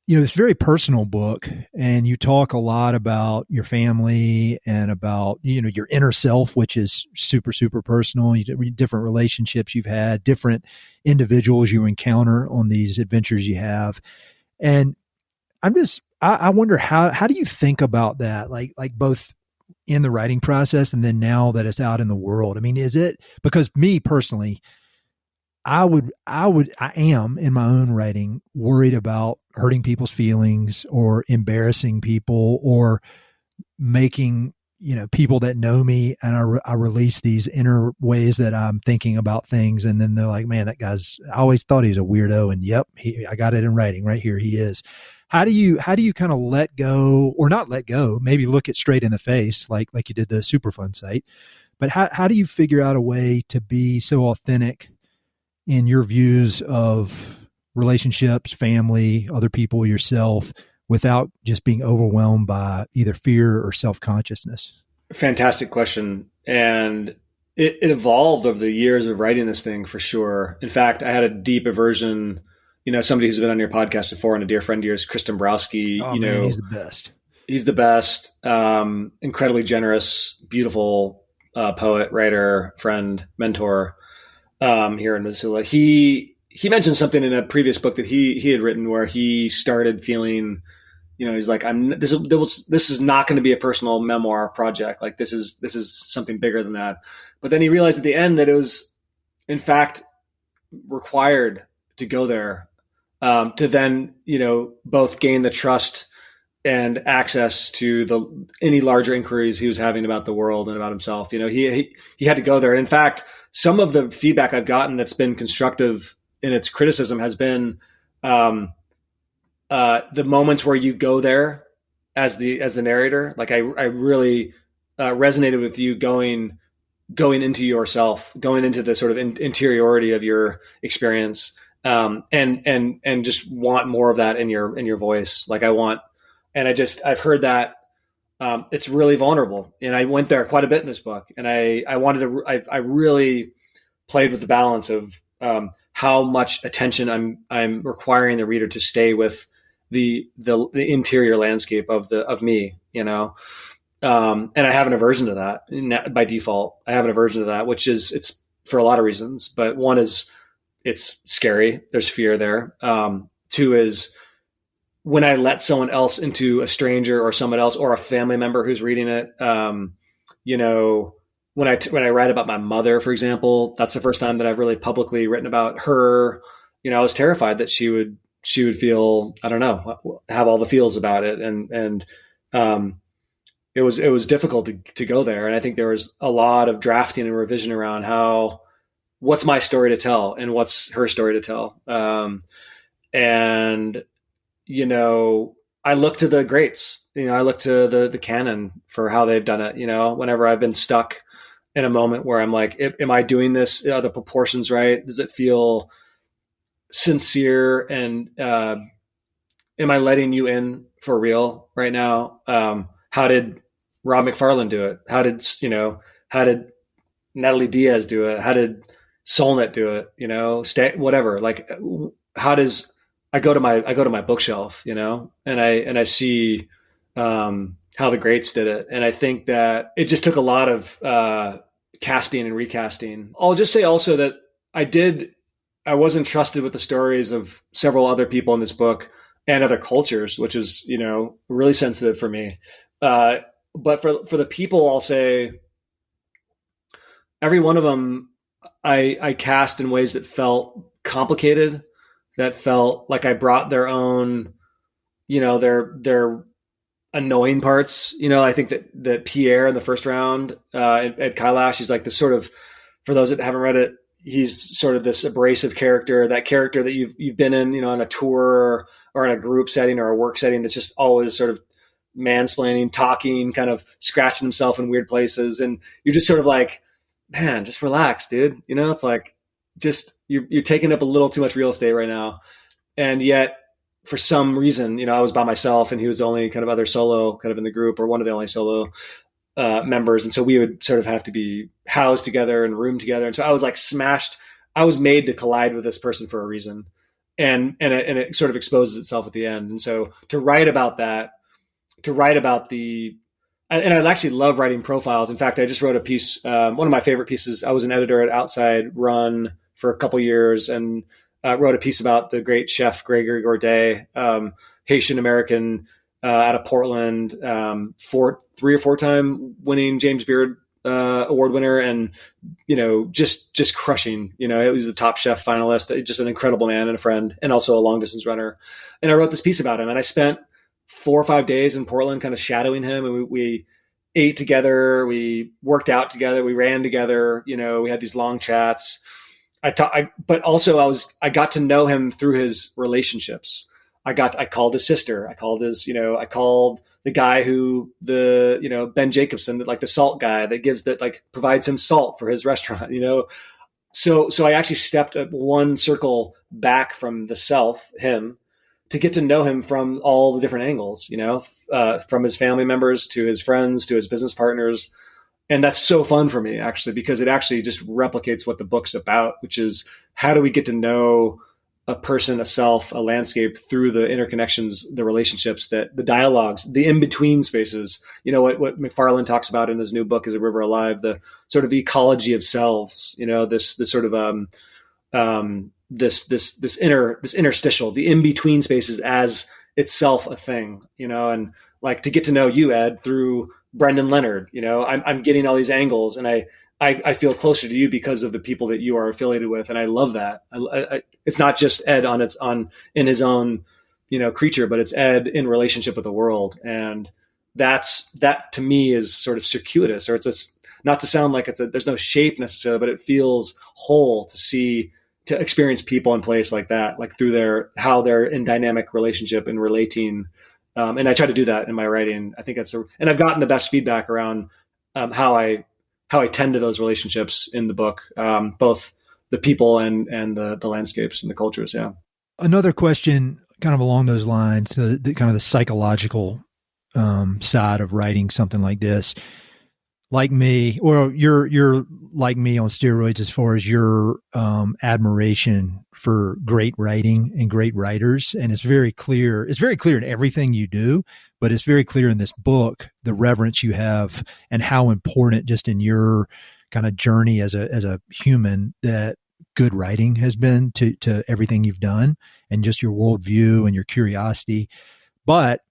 it's a very personal book, and you talk a lot about your family and about, your inner self, which is super, super personal. Different relationships you've had, different individuals you encounter on these adventures you have. And I wonder how do you think about that? Like both in the writing process and then now that it's out in the world? I mean, is it, because me personally, I am in my own writing worried about hurting people's feelings or embarrassing people or making, people that know me, and I release these inner ways that I'm thinking about things. And then they're like, man, that guy's, I always thought he was a weirdo. And yep, I got it in writing right here. He is. How do you kind of let go, or not let go, maybe look it straight in the face, like you did the Superfund site, but how do you figure out a way to be so authentic in your views of relationships, family, other people, yourself, without just being overwhelmed by either fear or self-consciousness? Fantastic question. And it evolved over the years of writing this thing, for sure. In fact, I had a deep aversion, somebody who's been on your podcast before and a dear friend of yours, Chris Dombrowski. Oh, man, he's the best. He's the best. Incredibly generous, beautiful poet, writer, friend, mentor. Here in Missoula. He mentioned something in a previous book that he had written where he started feeling, he's like, this is not going to be a personal memoir project. Like this is something bigger than that. But then he realized at the end that it was, in fact, required to go there, to then, both gain the trust and access to any larger inquiries he was having about the world and about himself. He had to go there. And in fact, some of the feedback I've gotten that's been constructive in its criticism has been the moments where you go there as the narrator. Like I really resonated with you going into yourself, going into the sort of interiority of your experience, and just want more of that in your voice. Like I've heard that. It's really vulnerable. And I went there quite a bit in this book, and I really played with the balance of, how much attention I'm requiring the reader to stay with the interior landscape of me, and I have an aversion to that by default. I have an aversion to that, which is, it's for a lot of reasons, but one is it's scary. There's fear there. Two is, when I let someone else into a stranger or someone else or a family member who's reading it, when I write about my mother, for example, that's the first time that I've really publicly written about her. I was terrified that she would feel, I don't know, have all the feels about it. And it was difficult to go there. And I think there was a lot of drafting and revision around what's my story to tell and what's her story to tell. And, I look to the greats, I look to the canon for how they've done it. Whenever I've been stuck in a moment where I'm like, am I doing this? Are the proportions right? Does it feel sincere? And, am I letting you in for real right now? How did Rob McFarlane do it? How did Natalie Diaz do it? How did Solnit do it? Whatever. Like, how does I go to my bookshelf, and I see how the greats did it. And I think that it just took a lot of casting and recasting. I'll just say also that I was entrusted with the stories of several other people in this book and other cultures, which is, really sensitive for me. But for the people, I'll say every one of them I cast in ways that felt complicated, that felt like I brought their own, their annoying parts. I think that Pierre in the first round at Kailash, he's like this sort of, for those that haven't read it, he's sort of this abrasive character, that character that you've been in, on a tour or in a group setting or a work setting that's just always sort of mansplaining, talking, kind of scratching himself in weird places. And you're just sort of like, man, just relax, dude. It's like, just you're taking up a little too much real estate right now. And yet for some reason, I was by myself and he was the only kind of other solo kind of in the group, or one of the only solo members. And so we would sort of have to be housed together and roomed together. And so I was like smashed. I was made to collide with this person for a reason. And it sort of exposes itself at the end. And so to write about that, and I actually love writing profiles. In fact, I just wrote a piece, one of my favorite pieces. I was an editor at Outside Run for a couple years and wrote a piece about the great chef Gregory Gourdet, Haitian American out of Portland, 3 or 4 time winning James Beard award winner, and just crushing. It was a Top Chef finalist, just an incredible man and a friend, and also a long distance runner. And I wrote this piece about him, and I spent 4 or 5 days in Portland kind of shadowing him, and we ate together, we worked out together, we ran together, we had these long chats. But also I got to know him through his relationships. I called his sister. I called the guy who Ben Jacobson, like the salt guy that provides him salt for his restaurant, So I actually stepped one circle back from the self, him, to get to know him from all the different angles, from his family members to his friends to his business partners. And that's so fun for me, actually, because it actually just replicates what the book's about, which is how do we get to know a person, a self, a landscape through the interconnections, the relationships, the dialogues, the in-between spaces. What McFarlane talks about in his new book is A River Alive, the sort of ecology of selves, this sort of this interstitial, the in-between spaces as itself a thing, and like to get to know you, Ed, through Brendan Leonard, I'm getting all these angles, and I feel closer to you because of the people that you are affiliated with. And I love that. It's not just Ed in his own, creature, but it's Ed in relationship with the world. And that to me is sort of circuitous, or not to sound like there's no shape necessarily, but it feels whole to experience people in place like that, like through how they're in dynamic relationship and relating. And I try to do that in my writing. I think and I've gotten the best feedback around how I tend to those relationships in the book, both the people and the landscapes and the cultures. Yeah. Another question kind of along those lines, the kind of the psychological side of writing something like this. Like me, or you're like me on steroids as far as your admiration for great writing and great writers. And it's very clear in everything you do, but it's very clear in this book, the reverence you have and how important just in your kind of journey as a human that good writing has been to everything you've done, and just your worldview and your curiosity. But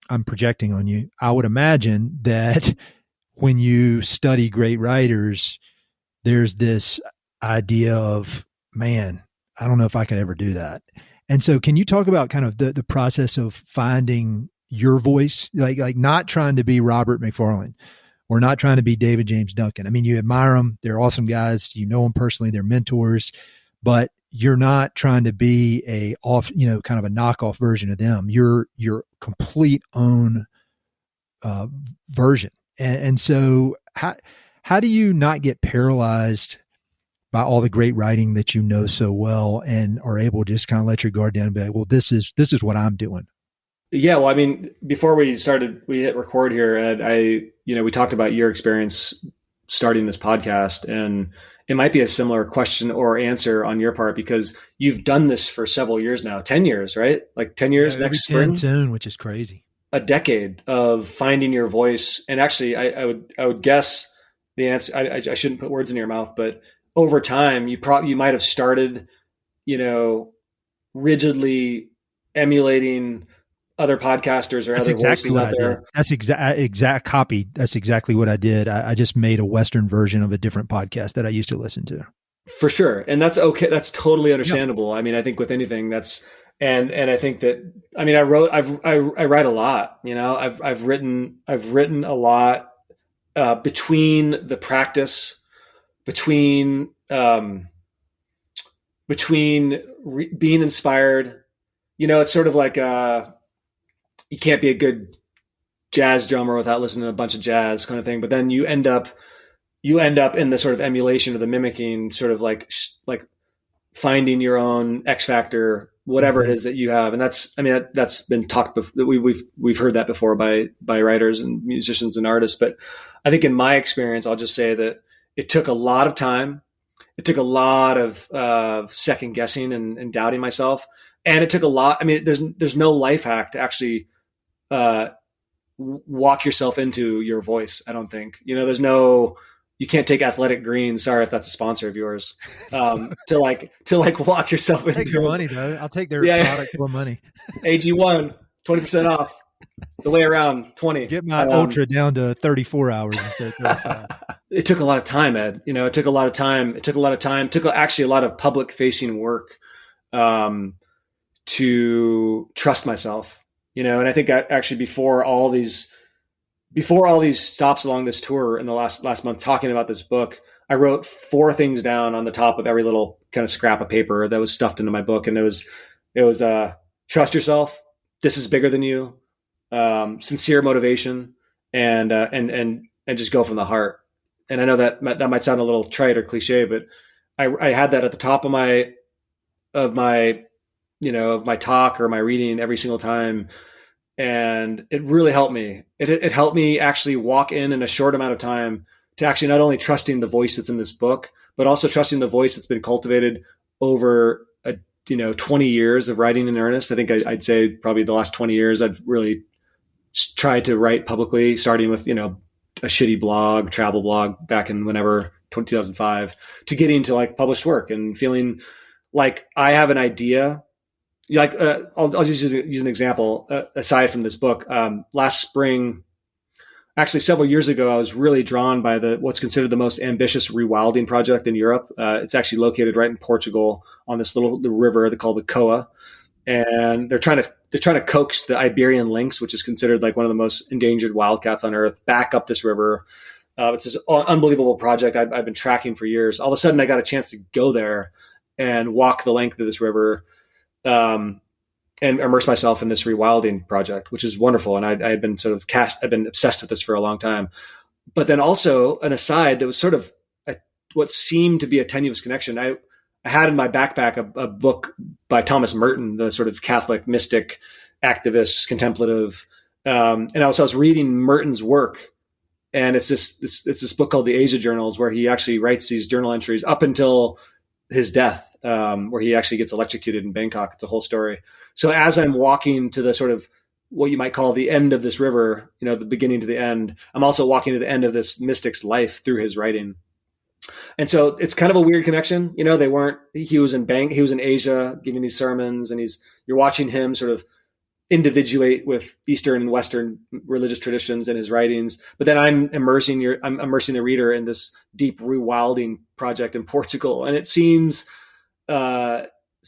I'm projecting on you. I would imagine that when you study great writers, there's this idea of, man, I don't know if I could ever do that. And so can you talk about kind of the process of finding your voice, like not trying to be Robert McFarlane or not trying to be David James Duncan. I mean, you admire them. They're awesome guys. You know them personally. They're mentors, but you're not trying to be kind of a knockoff version of them. You're your complete own version. And so how do you not get paralyzed by all the great writing that you know so well and are able to just kind of let your guard down and be like, well, this is what I'm doing? Yeah. Well, I mean, before we hit record here, Ed, we talked about your experience starting this podcast, and it might be a similar question or answer on your part because you've done this for several years now, 10 years, right? Like 10 years next spring soon, which is crazy. A decade of finding your voice. And actually I would guess the answer, I shouldn't put words in your mouth, but over time, you might have started, rigidly emulating other podcasters or other voices out there. That's exact copy. That's exactly what I did. I just made a Western version of a different podcast that I used to listen to. For sure. And that's okay. That's totally understandable. Yep. I mean, I think with anything and I think that, I mean, I write a lot, I've written a lot, between the practice, between being inspired, it's sort of like, you can't be a good jazz drummer without listening to a bunch of jazz kind of thing. But then you end up in the sort of emulation or the mimicking, sort of like finding your own X factor, whatever it is that you have. And that's been talked before. We've heard that before by writers and musicians and artists. But I think in my experience, I'll just say that it took a lot of time. It took a lot of second guessing and doubting myself. And it took a lot. I mean, there's no life hack to actually walk yourself into your voice. I don't think, you can't take Athletic Greens. Sorry if that's a sponsor of yours. To walk yourself into. Take their money though. I'll take their product for money. AG1, 20% off. The way around 20. Get my ultra down to 34 hours instead of 35. It took a lot of time, Ed. It took a lot of time. It took actually a lot of public facing work to trust myself, and I think actually before all these stops along this tour in the last month talking about this book, I wrote 4 things down on the top of every little kind of scrap of paper that was stuffed into my book. And it was trust yourself. This is bigger than you. Sincere motivation and just go from the heart. And I know that might sound a little trite or cliche, but I had that at the top of my talk or my reading every single time. And it really helped me. It helped me actually walk in a short amount of time to actually not only trusting the voice that's in this book, but also trusting the voice that's been cultivated over 20 years of writing in earnest. I think I'd say probably the last 20 years, I've really tried to write publicly, starting with, a shitty blog, travel blog back in 2005, to getting to like published work and feeling like I have an idea. I'll just use an example aside from this book. Last spring, actually several years ago, I was really drawn by what's considered the most ambitious rewilding project in Europe. It's actually located right in Portugal on this the river they call the Coa, and they're trying to coax the Iberian lynx, which is considered like one of the most endangered wildcats on Earth, back up this river. It's this unbelievable project I've been tracking for years. All of a sudden, I got a chance to go there and walk the length of this river. And immerse myself in this rewilding project, which is wonderful. And I had been I've been obsessed with this for a long time. But then also an aside that was sort of what seemed to be a tenuous connection. I had in my backpack a book by Thomas Merton, the sort of Catholic mystic, activist, contemplative. And I was reading Merton's work, and it's this book called the Asia Journals, where he actually writes these journal entries up until his death, where he actually gets electrocuted in Bangkok. It's a whole story. So as I'm walking to the sort of what you might call the end of this river, the beginning to the end, I'm also walking to the end of this mystic's life through his writing. And so it's kind of a weird connection. He was in Asia giving these sermons, and you're watching him sort of individuate with Eastern and Western religious traditions in his writings. But then I'm immersing the reader in this deep rewilding project in Portugal. And it seems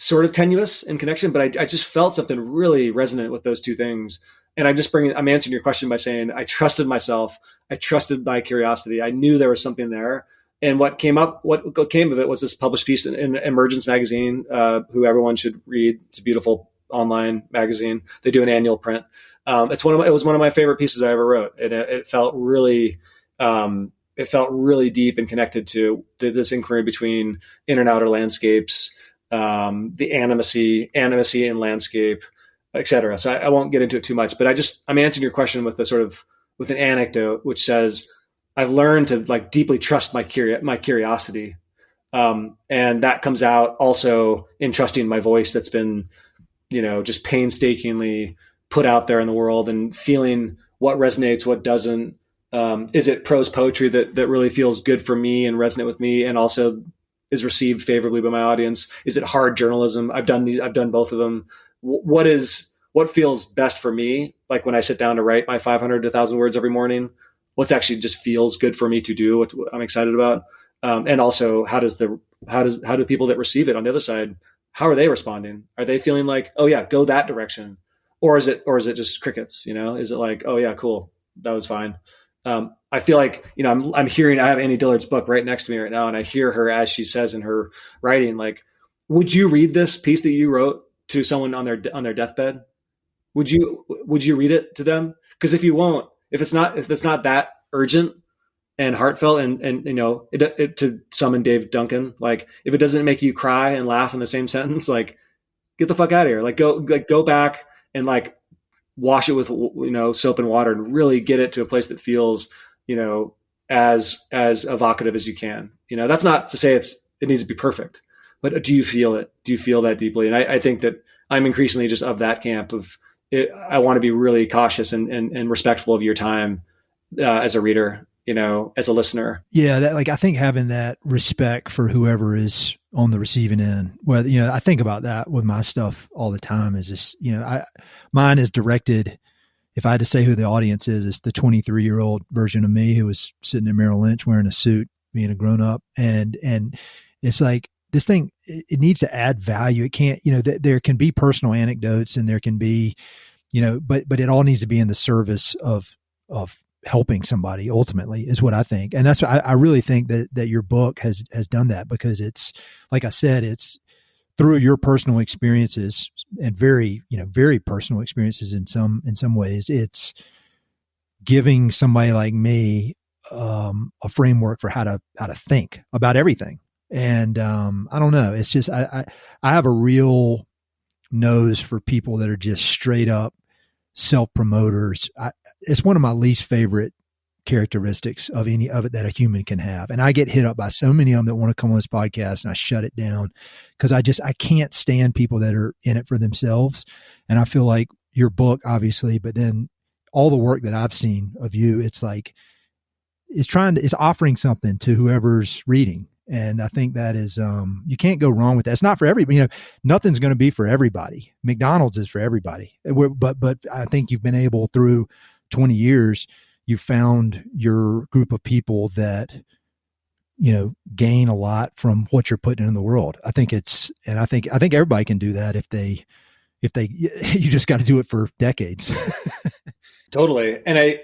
sort of tenuous in connection, but I just felt something really resonant with those two things. And I'm answering your question by saying, I trusted myself. I trusted my curiosity. I knew there was something there. And what came of it was this published piece in Emergence magazine, who everyone should read. It's a beautiful online magazine. They do an annual print. It was one of my favorite pieces I ever wrote. It felt really deep and connected to this inquiry between inner and outer landscapes, the animacy in landscape, et cetera. So I won't get into it too much, but I'm answering your question with with an anecdote, which says, I've learned to like deeply trust my curiosity. And that comes out also in trusting my voice that's been, just painstakingly put out there in the world, and feeling what resonates, what doesn't. Is it prose poetry that really feels good for me and resonate with me, and also is received favorably by my audience? Is it hard journalism? I've done both of them. What feels best for me? Like when I sit down to write my 500 to 1,000 words every morning, what's actually just feels good for me to do, what I'm excited about. And also how do people that receive it on the other side, how are they responding? Are they feeling like, oh yeah, go that direction? Or is it just crickets? Is it like, oh yeah, cool, that was fine. I feel like, I'm hearing, I have Annie Dillard's book right next to me right now, and I hear her as she says in her writing, like, would you read this piece that you wrote to someone on their deathbed? Would you read it to them? Because if you won't, if it's not that urgent and heartfelt, and it to summon Dave Duncan, like, if it doesn't make you cry and laugh in the same sentence, like, get the fuck out of here. Like, go back and like wash it with soap and water, and really get it to a place that feels as evocative as you can. That's not to say it needs to be perfect, but do you feel it? Do you feel that deeply? And I think that I'm increasingly just of that camp of it. I want to be really cautious and respectful of your time as a reader, as a listener. Yeah. I think having that respect for whoever is on the receiving end, I think about that with my stuff all the time. Is this, mine is directed. If I had to say who the audience is, it's the 23-year-old version of me who was sitting in Merrill Lynch wearing a suit, being a grown up. And it's like, this thing, it needs to add value. It can't, there can be personal anecdotes, and there can be, but it all needs to be in the service of helping somebody ultimately, is what I think. And that's what I really think that your book has done that, because it's, like I said, it's through your personal experiences, and very personal experiences in some ways. It's giving somebody like me a framework for how to think about everything. And I don't know. It's just I have a real nose for people that are just straight up self-promoters. It's one of my least favorite characteristics of any of it that a human can have. And I get hit up by so many of them that want to come on this podcast, and I shut it down because I can't stand people that are in it for themselves. And I feel like your book, obviously, but then all the work that I've seen of you, it's like, it's offering something to whoever's reading. And I think that is, you can't go wrong with that. It's not for everybody. Nothing's going to be for everybody. McDonald's is for everybody. But I think you've been able, through 20 years, you've found your group of people that, gain a lot from what you're putting in the world. I think everybody can do that if they, you just got to do it for decades. Totally. And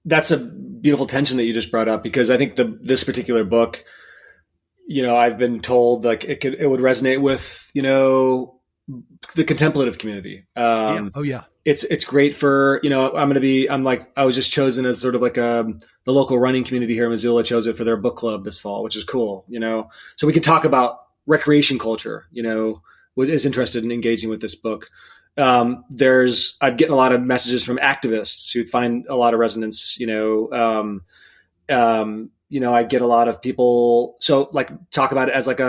that's a beautiful tension that you just brought up, because I think this particular book, I've been told like it would resonate with, the contemplative community. Yeah. Oh yeah. It's great for, I was just chosen as sort of like the local running community here in Missoula chose it for their book club this fall, which is cool, so we can talk about recreation culture, what is interested in engaging with this book. I'm getting a lot of messages from activists who find a lot of resonance, I get a lot of people. So like talk about it as like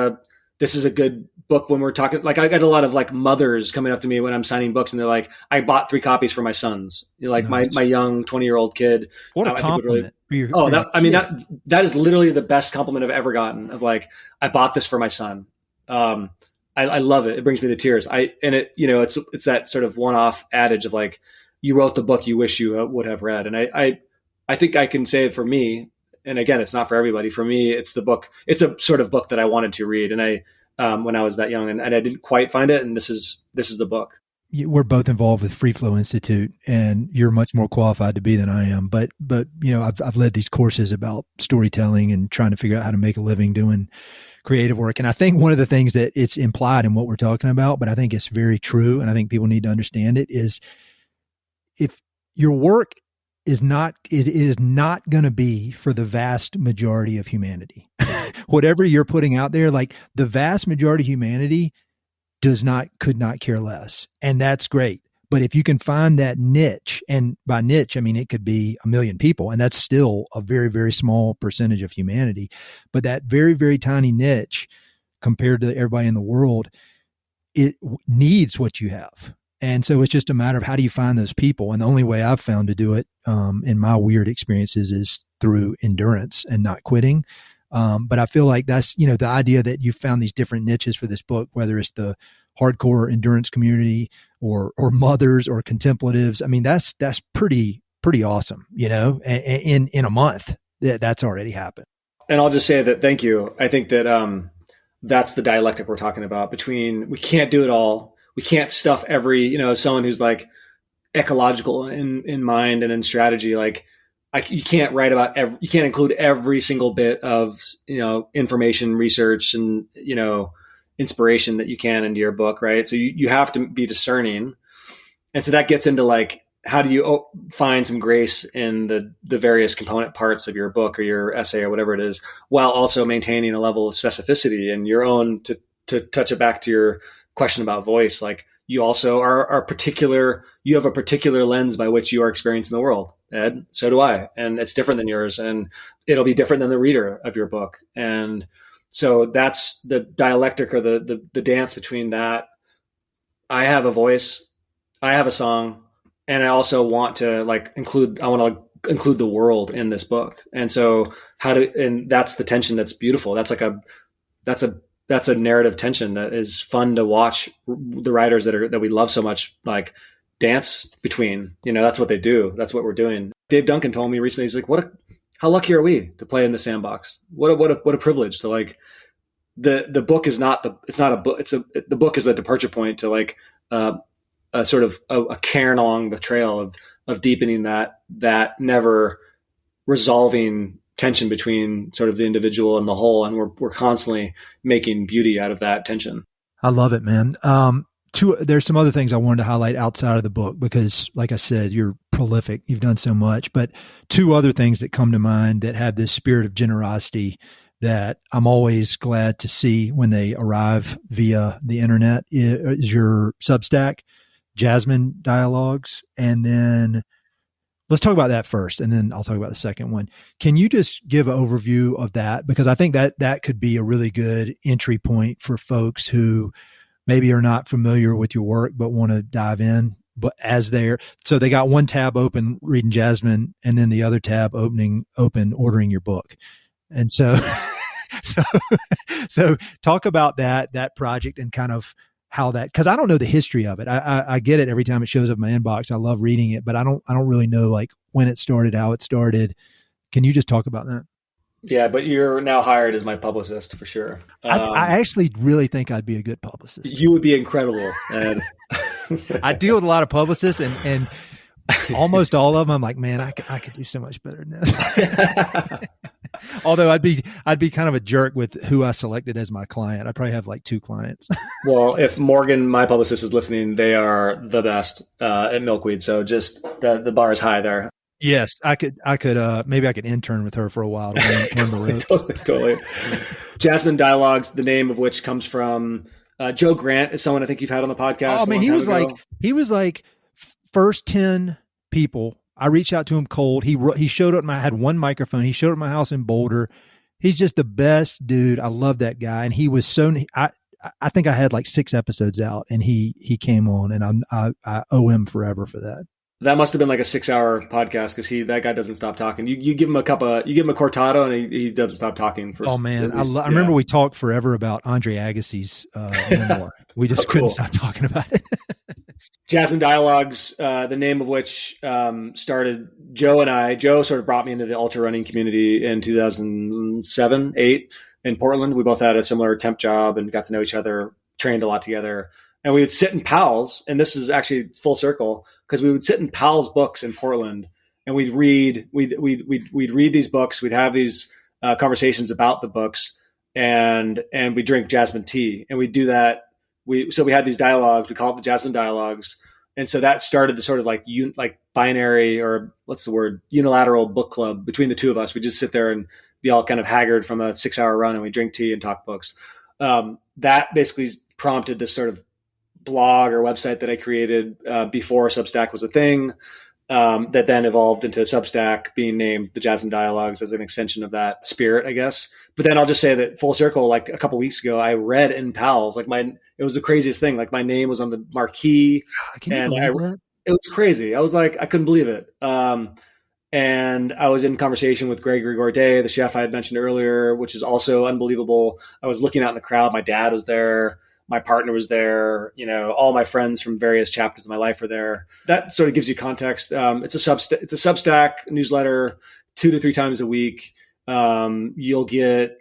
this is a good book when we're talking, like I get a lot of like mothers coming up to me when I'm signing books, and they're like, I bought 3 copies for my sons, nice. my young 20-year-old kid. What a compliment. That is literally the best compliment I've ever gotten, of like, I bought this for my son. I love it. It brings me to tears. It's that sort of one-off adage of like, you wrote the book you wish you would have read. And I think I can say it for me. And again, it's not for everybody. For me, it's the book. It's a sort of book that I wanted to read. And when I was that young, and I didn't quite find it. And this is the book. We're both involved with Free Flow Institute, and you're much more qualified to be than I am. But I've led these courses about storytelling and trying to figure out how to make a living doing creative work. And I think one of the things that it's implied in what we're talking about, but I think it's very true, and I think people need to understand it, is if your work is not going to be for the vast majority of humanity. Whatever you're putting out there, like the vast majority of humanity could not care less. And that's great. But if you can find that niche, and by niche, I mean, it could be 1 million people, and that's still a very, very small percentage of humanity. But that very, very tiny niche compared to everybody in the world, it needs what you have. And so it's just a matter of how do you find those people? And the only way I've found to do it in my weird experiences is through endurance and not quitting. But I feel like that's, the idea that you found these different niches for this book, whether it's the hardcore endurance community or mothers or contemplatives. I mean, that's pretty awesome, in a month that's already happened. And I'll just say that, thank you. I think that that's the dialectic we're talking about between, we can't do it all. We can't stuff every, someone who's like ecological in mind and in strategy, like you can't write about you can't include every single bit of, information, research, and, inspiration that you can into your book. Right. So you have to be discerning. And so that gets into like, how do you find some grace in the various component parts of your book or your essay or whatever it is, while also maintaining a level of specificity and your own, to touch it back to your question about voice. Like you also you have a particular lens by which you are experiencing the world, Ed. So do I. And it's different than yours, and it'll be different than the reader of your book. And so that's the dialectic, or the dance between that. I have a voice, I have a song, and I also want to include the world in this book. And so and that's the tension that's beautiful. That's a narrative tension that is fun to watch the writers that we love so much, like dance between, that's what they do. That's what we're doing. Dave Duncan told me recently, he's like, how lucky are we to play in the sandbox? What a privilege to the book is not it's not a book. The book is a departure point to a sort of a cairn along the trail of deepening that never resolving tension between sort of the individual and the whole. And we're constantly making beauty out of that tension. I love it, man. There's some other things I wanted to highlight outside of the book, because like I said, you're prolific. You've done so much, but 2 other things that come to mind that have this spirit of generosity that I'm always glad to see when they arrive via the internet is your Substack, Jasmine Dialogues. And then let's talk about that first, and then I'll talk about the second one. Can you just give an overview of that? Because I think that could be a really good entry point for folks who maybe are not familiar with your work, but want to dive in. But so they got one tab open reading Jasmine, and then the other tab open ordering your book. And so talk about that project and kind of how that, because I don't know the history of it. I get it every time it shows up in my inbox. I love reading it, but I don't really know when it started, how it started. Can you just talk about that? Yeah, but you're now hired as my publicist for sure. I actually really think I'd be a good publicist. You would be incredible. And I deal with a lot of publicists, and almost all of them, I'm like, man, I could do so much better than this. Although I'd be kind of a jerk with who I selected as my client. I probably have 2 clients. Well, if Morgan, my publicist, is listening, they are the best at Milkweed. So just the bar is high there. Yes, I could maybe I could intern with her for a while to learn the ropes. Totally. Jasmine Dialogues, the name of which comes from Joe Grant, is someone I think you've had on the podcast. Oh man, he was like first 10 people. I reached out to him cold. He showed up. I had one microphone. He showed up at my house in Boulder. He's just the best dude. I love that guy. And he was I think I had 6 episodes out, and he came on, and I owe him forever for that. That must have been like a 6-hour podcast, because that guy doesn't stop talking. You give him a cortado, and he doesn't stop talking. Oh man, I remember we talked forever about Andre Agassi's memoir. We just couldn't stop talking about it. Jasmine Dialogues, the name of which started Joe and I. Joe sort of brought me into the ultra running community in 2007, 2008. in Portland. We both had a similar temp job and got to know each other, trained a lot together. And we would sit in Powell's, and this is actually full circle, because we would sit in Powell's books in Portland, and we'd read these books. We'd have these conversations about the books, and we drink jasmine tea, and we do that. So we had these dialogues. We call it the Jasmine Dialogues, and so that started the sort of like binary, or what's the word, unilateral book club between the two of us. We just sit there and be all kind of haggard from a 6-hour run, and we drink tea and talk books. That basically prompted this sort of blog or website that I created before Substack was a thing, that then evolved into Substack, being named the Jasmine Dialogues as an extension of that spirit, I guess. But then I'll just say that full circle, like a couple weeks ago, I read in Powell's, like it was the craziest thing. Like my name was on the marquee, and it was crazy. I was like, I couldn't believe it. And I was in conversation with Gregory Gourdet, the chef I had mentioned earlier, which is also unbelievable. I was looking out in the crowd. My dad was there. My partner was there. All my friends from various chapters of my life were there. That sort of gives you context. It's a Substack newsletter 2 to 3 times a week. You'll get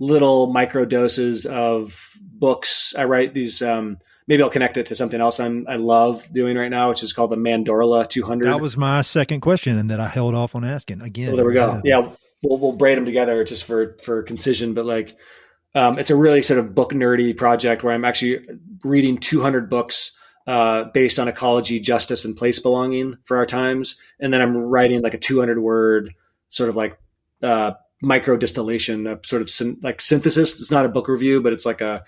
little micro doses of books. I write these, maybe I'll connect it to something else I love doing right now, which is called the Mandorla 200. That was my second question, and that I held off on asking again. Oh, there we go. Yeah. We'll braid them together just for concision, but it's a really sort of book nerdy project where I'm actually reading 200 books based on ecology, justice, and place belonging for our times. And then I'm writing like a 200 word sort of like micro distillation, a sort of synthesis. It's not a book review, but it's like a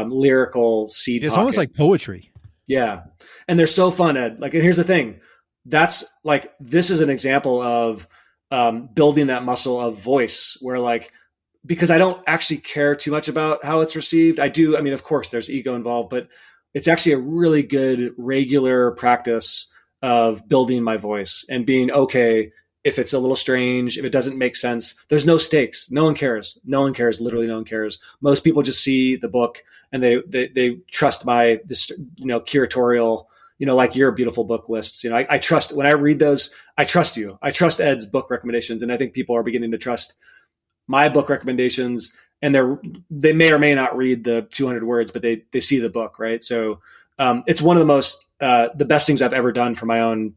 lyrical seed. It's almost like poetry. Yeah. And they're so fun, Ed. And here's the thing. This is an example of building that muscle of voice where because I don't actually care too much about how it's received. I do. I mean, of course there's ego involved, but it's actually a really good regular practice of building my voice and being okay if it's a little strange, if it doesn't make sense. There's no stakes. No one cares. No one cares. Literally no one cares. Most people just see the book and they trust my curatorial, like your beautiful book lists. I trust when I read those, I trust you. I trust Ed's book recommendations. And I think people are beginning to trust my book recommendations, and they may or may not read the 200 words, but they see the book, right? So it's one of the best things I've ever done for my own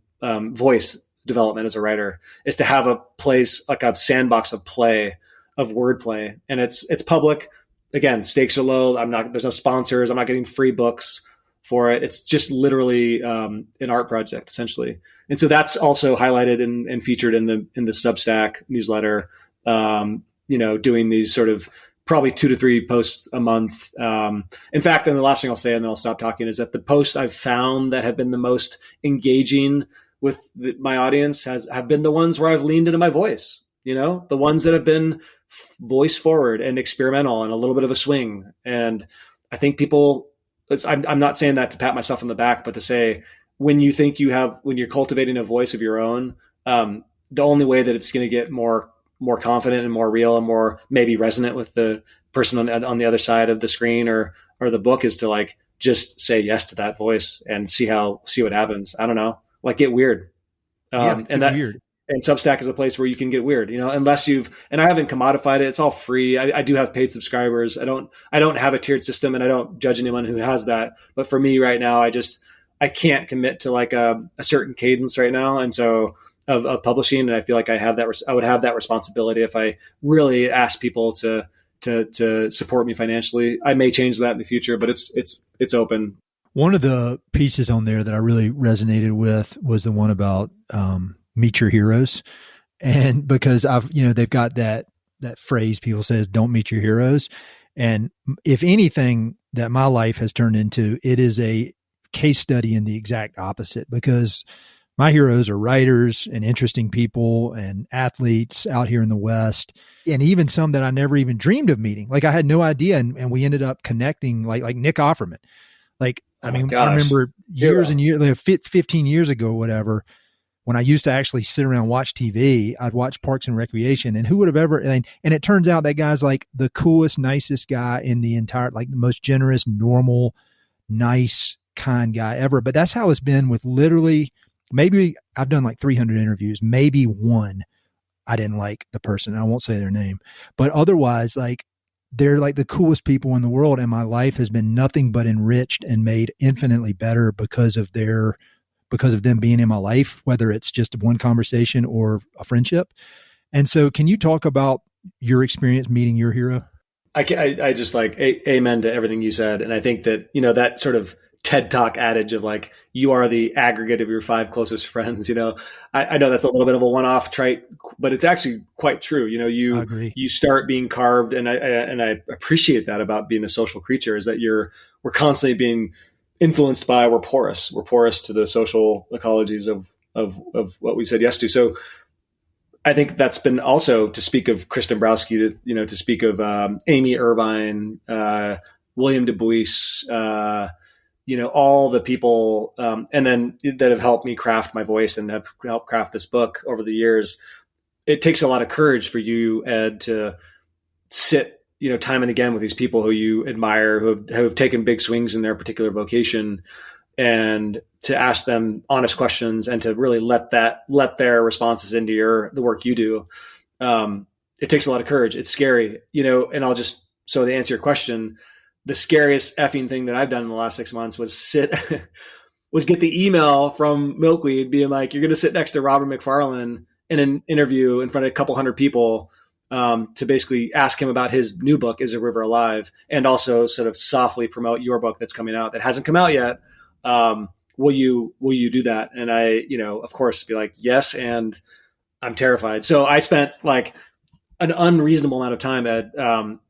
voice development as a writer is to have a place, like a sandbox of play, of wordplay, and it's public. Again, stakes are low. There's no sponsors. I'm not getting free books for it. It's just literally an art project essentially, and so that's also highlighted and featured in the Substack newsletter. Doing these sort of probably 2 to 3 posts a month. In fact, and the last thing I'll say, and then I'll stop talking, is that the posts I've found that have been the most engaging with my audience have been the ones where I've leaned into my voice, the ones that have been voice forward and experimental and a little bit of a swing. And I think I'm not saying that to pat myself on the back, but to say, when you're cultivating a voice of your own, the only way that it's going to get more confident and more real and more maybe resonant with the person on the other side of the screen or the book is to just say yes to that voice and see what happens. I don't know, get weird. Weird. And Substack is a place where you can get weird, unless and I haven't commodified it. It's all free. I do have paid subscribers. I don't have a tiered system, and I don't judge anyone who has that. But for me right now, I can't commit to a certain cadence right now. And so of publishing, and I feel like I would have that responsibility if I really asked people to support me financially. I may change that in the future, but it's open. One of the pieces on there that I really resonated with was the one about meet your heroes, and because they've got that phrase people says, don't meet your heroes, and if anything that my life has turned into, it is a case study in the exact opposite, because my heroes are writers and interesting people and athletes out here in the West, and even some that I never even dreamed of meeting. I had no idea, and we ended up connecting, like Nick Offerman. I remember years and years, 15 years ago or whatever, when I used to actually sit around and watch TV, I'd watch Parks and Recreation, and who would have ever, and it turns out that guy's the coolest, nicest guy in the entire, the most generous, normal, nice, kind guy ever. But that's how it's been with literally, maybe I've done 300 interviews, maybe one I didn't like the person. I won't say their name, but otherwise, like, they're like the coolest people in the world. And my life has been nothing but enriched and made infinitely better because of them being in my life, whether it's just one conversation or a friendship. And so can you talk about your experience meeting your hero? I just like amen to everything you said. And I think that, that sort of TED Talk adage of like, you are the aggregate of your 5 closest friends. I know that's a little bit of a one-off trait, but it's actually quite true. I agree. You start being carved, and I appreciate that about being a social creature, is that we're constantly being influenced by, we're porous to the social ecologies of what we said yes to. So I think that's been also, to speak of Chris Dombrowski, to speak of Amy Irvine, William Du Bois, all the people, and then that have helped me craft my voice and have helped craft this book over the years. It takes a lot of courage for you, Ed, to sit, time and again with these people who you admire, who have taken big swings in their particular vocation, and to ask them honest questions and to really let their responses into the work you do. It takes a lot of courage. It's scary, and so to answer your question, the scariest effing thing that I've done in the last 6 months was get the email from Milkweed being like, you're going to sit next to Robert McFarlane in an interview in front of a couple hundred people, to basically ask him about his new book, Is a River Alive? And also sort of softly promote your book that's coming out that hasn't come out yet. Will you do that? And I, of course, be like, yes. And I'm terrified. So I spent like an unreasonable amount of time at,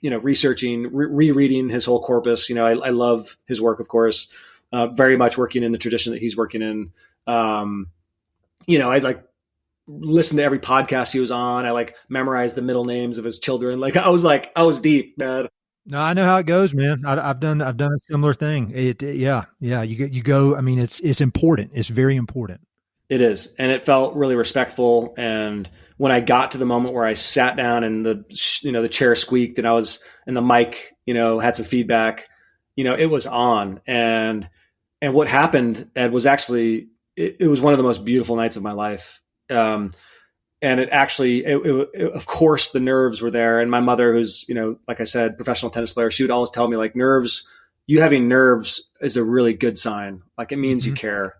researching, rereading his whole corpus. I love his work, of course, very much working in the tradition that he's working in. I'd like listen to every podcast he was on. I like memorized the middle names of his children. Like I was deep, man. No, I know how it goes, man. I've done a similar thing. Yeah. You go. I mean, it's important. It's very important. It is, and it felt really respectful. And when I got to the moment where I sat down and the chair squeaked and the mic, had some feedback, it was on. And what happened, Ed, was actually it was one of the most beautiful nights of my life. And it actually, of course, the nerves were there. And my mother, who's, like I said, professional tennis player, she would always tell me, like, you having nerves is a really good sign. Like, it means you care.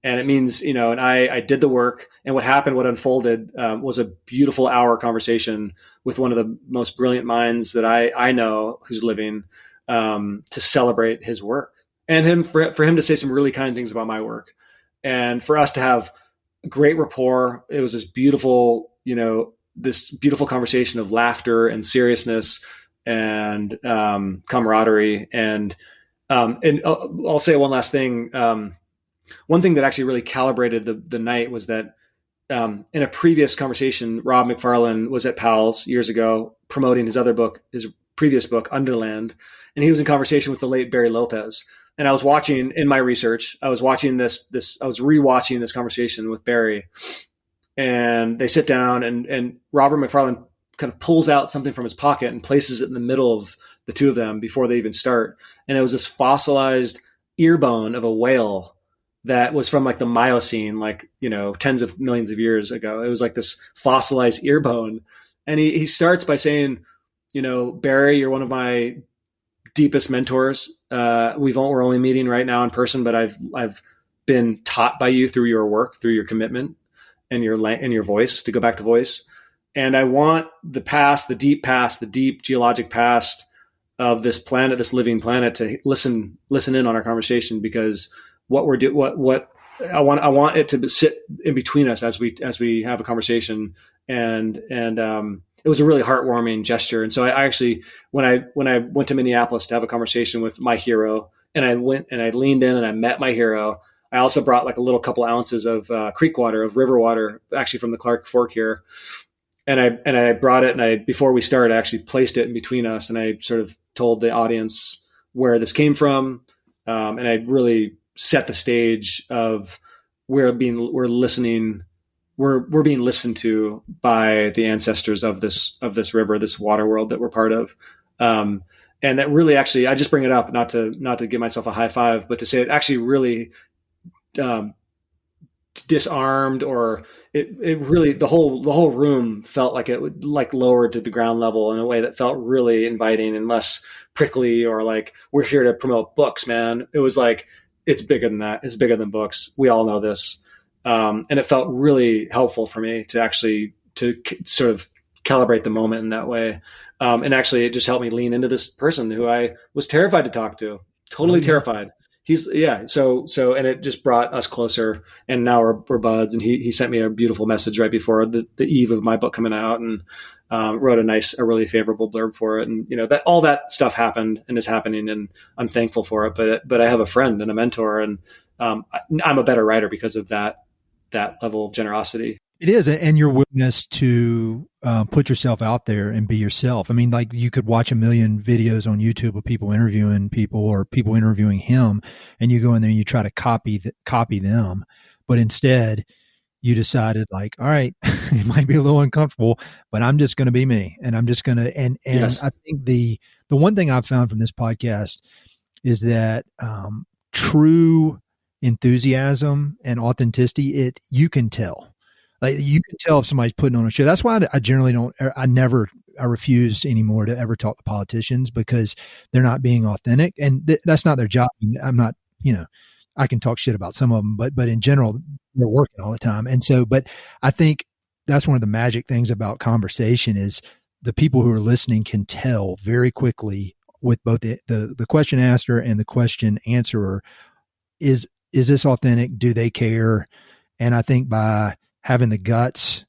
And it means, and I did the work. And what unfolded was a beautiful hour conversation with one of the most brilliant minds that I know who's living, to celebrate his work. And for him to say some really kind things about my work. And for us to have great rapport. It was this beautiful conversation of laughter and seriousness and camaraderie. And I'll say one last thing. One thing that actually really calibrated the night was that in a previous conversation, Rob McFarlane was at Powell's years ago promoting his previous book, Underland, and he was in conversation with the late Barry Lopez. And I was watching in my research, I was rewatching this conversation with Barry, and they sit down and Robert McFarlane kind of pulls out something from his pocket and places it in the middle of the two of them before they even start. And it was this fossilized ear bone of a whale that was from like the Miocene, like, tens of millions of years ago. It was like this fossilized ear bone. And he starts by saying, Barry, you're one of my deepest mentors. We're only meeting right now in person, but I've been taught by you through your work, through your commitment and your voice, to go back to voice. And I want the deep geologic past of this planet, this living planet, to listen in on our conversation, because what I want it to sit in between us as we have a conversation. And it was a really heartwarming gesture. And so I actually, when I went to Minneapolis to have a conversation with my hero, and I went and I leaned in and I met my hero, I also brought like a little couple ounces of creek water, of river water, actually from the Clark Fork here. And I brought it, and before we started, I actually placed it in between us, and I sort of told the audience where this came from. And I really set the stage of we're being listened to by the ancestors of this river, this water world that we're part of. And that really, actually, I just bring it up not to give myself a high five, but to say it actually really disarmed, or it really, the whole room felt like it would like lowered to the ground level in a way that felt really inviting and less prickly, or like, we're here to promote books, man. It was like, it's bigger than that. It's bigger than books. We all know this. And it felt really helpful for me to actually sort of calibrate the moment in that way. And actually it just helped me lean into this person who I was terrified to talk to, totally terrified. So, and it just brought us closer, and now we're buds. And he sent me a beautiful message right before the eve of my book coming out, and wrote a really favorable blurb for it. And, that all that stuff happened and is happening, and I'm thankful for it. But I have a friend and a mentor, and I'm a better writer because of that level of generosity. It is. And your willingness to put yourself out there and be yourself. I mean, like, you could watch a million videos on YouTube of people interviewing people, or people interviewing him, and you go in there and you try to copy them. But instead you decided, like, all right, it might be a little uncomfortable, but I'm just going to be me, and I'm just going to, and yes. I think the one thing I've found from this podcast is that true enthusiasm and authenticity, you can tell. Like, you can tell if somebody's putting on a show. That's why I generally I refuse anymore to ever talk to politicians, because they're not being authentic, and that's not their job. I'm not, I can talk shit about some of them, but in general, they're working all the time. And so, but I think that's one of the magic things about conversation is the people who are listening can tell very quickly with both the question asker and the question answerer, is this authentic? Do they care? And I think by having the guts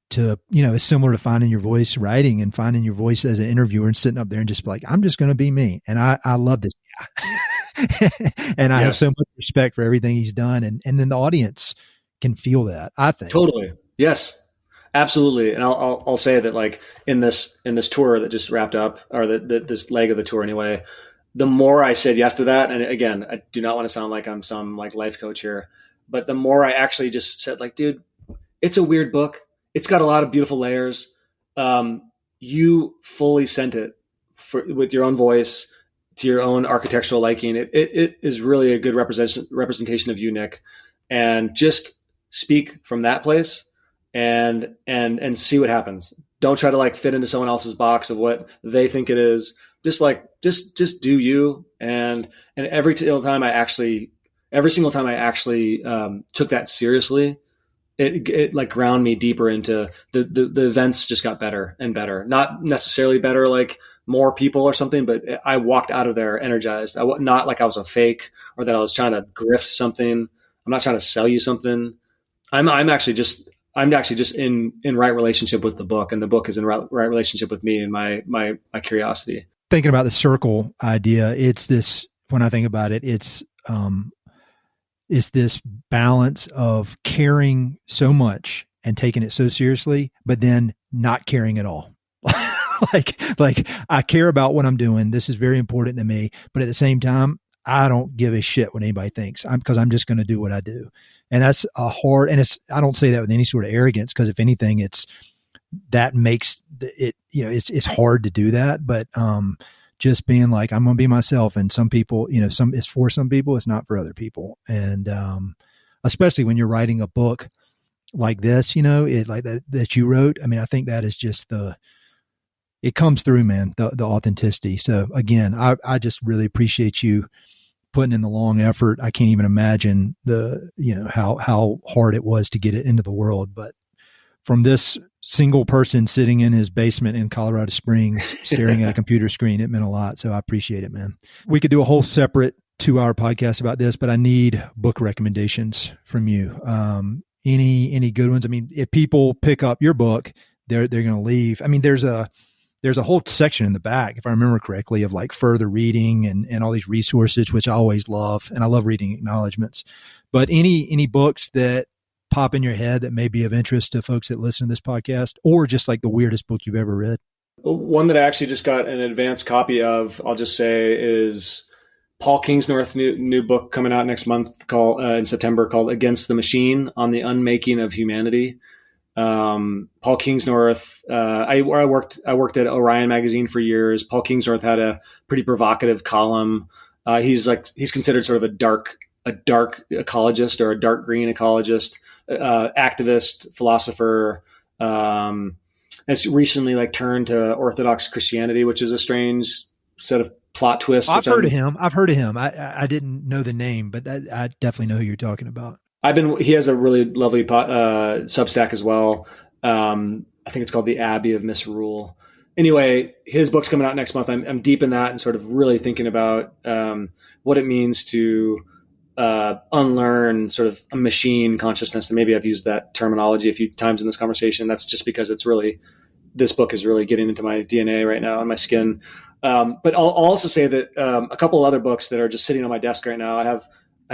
to, it's similar to finding your voice writing and finding your voice as an interviewer and sitting up there and just be like, I'm just going to be me. And I love this guy. And I have so much respect for everything he's done. And then the audience can feel that, I think. Totally. Yes, absolutely. And I'll say that, like, in this tour that just wrapped up, or this leg of the tour anyway, the more I said yes to that, and again, I do not want to sound like I'm some like life coach here, but the more I actually just said, like, dude, it's a weird book. It's got a lot of beautiful layers. You fully sent it with your own voice to your own architectural liking. It is really a good representation of you, Nick, and just speak from that place and see what happens. Don't try to like fit into someone else's box of what they think it is. Just do you. And every single time I actually took that seriously, it like ground me deeper into the events. Just got better and better. Not necessarily better like more people or something, but I walked out of there energized. Not like I was a fake or that I was trying to grift something. I'm not trying to sell you something. I'm actually just in right relationship with the book, and the book is in right relationship with me and my curiosity. Thinking about the circle idea, it's this, when I think about it, it's this balance of caring so much and taking it so seriously, but then not caring at all. like I care about what I'm doing. This is very important to me, but at the same time, I don't give a shit what anybody thinks. Because I'm just going to do what I do. And that's I don't say that with any sort of arrogance, because if anything, that makes it, it's hard to do that. But, just being like, I'm going to be myself. And some people, it's for some people, it's not for other people. And, especially when you're writing a book like this, like that you wrote. I mean, I think that is just it comes through, man, the authenticity. So again, I just really appreciate you putting in the long effort. I can't even imagine how hard it was to get it into the world. But from this single person sitting in his basement in Colorado Springs, staring at a computer screen, it meant a lot. So I appreciate it, man. We could do a whole separate 2-hour podcast about this, but I need book recommendations from you. Any good ones? I mean, if people pick up your book, they're going to leave. I mean, there's a whole section in the back, if I remember correctly, of like further reading and all these resources, which I always love. And I love reading acknowledgments. But any books that pop in your head that may be of interest to folks that listen to this podcast, or just like the weirdest book you've ever read? One that I actually just got an advanced copy of, I'll just say, is Paul Kingsnorth's new book coming out next month in September, called Against the Machine: On the Unmaking of Humanity. Paul Kingsnorth, I worked at Orion magazine for years. Paul Kingsnorth had a pretty provocative column. He's considered sort of a dark a dark ecologist or a dark green ecologist, activist, philosopher. Has recently like turned to Orthodox Christianity, which is a strange set of plot twist. I've heard of him. I didn't know the name, but I definitely know who you're talking about. He has a really lovely Substack as well. I think it's called The Abbey of Misrule. Anyway, his book's coming out next month. I'm deep in that and sort of really thinking about what it means to unlearn sort of a machine consciousness. And maybe I've used that terminology a few times in this conversation. That's just because this book is really getting into my DNA right now, on my skin. But I'll also say that a couple of other books that are just sitting on my desk right now. I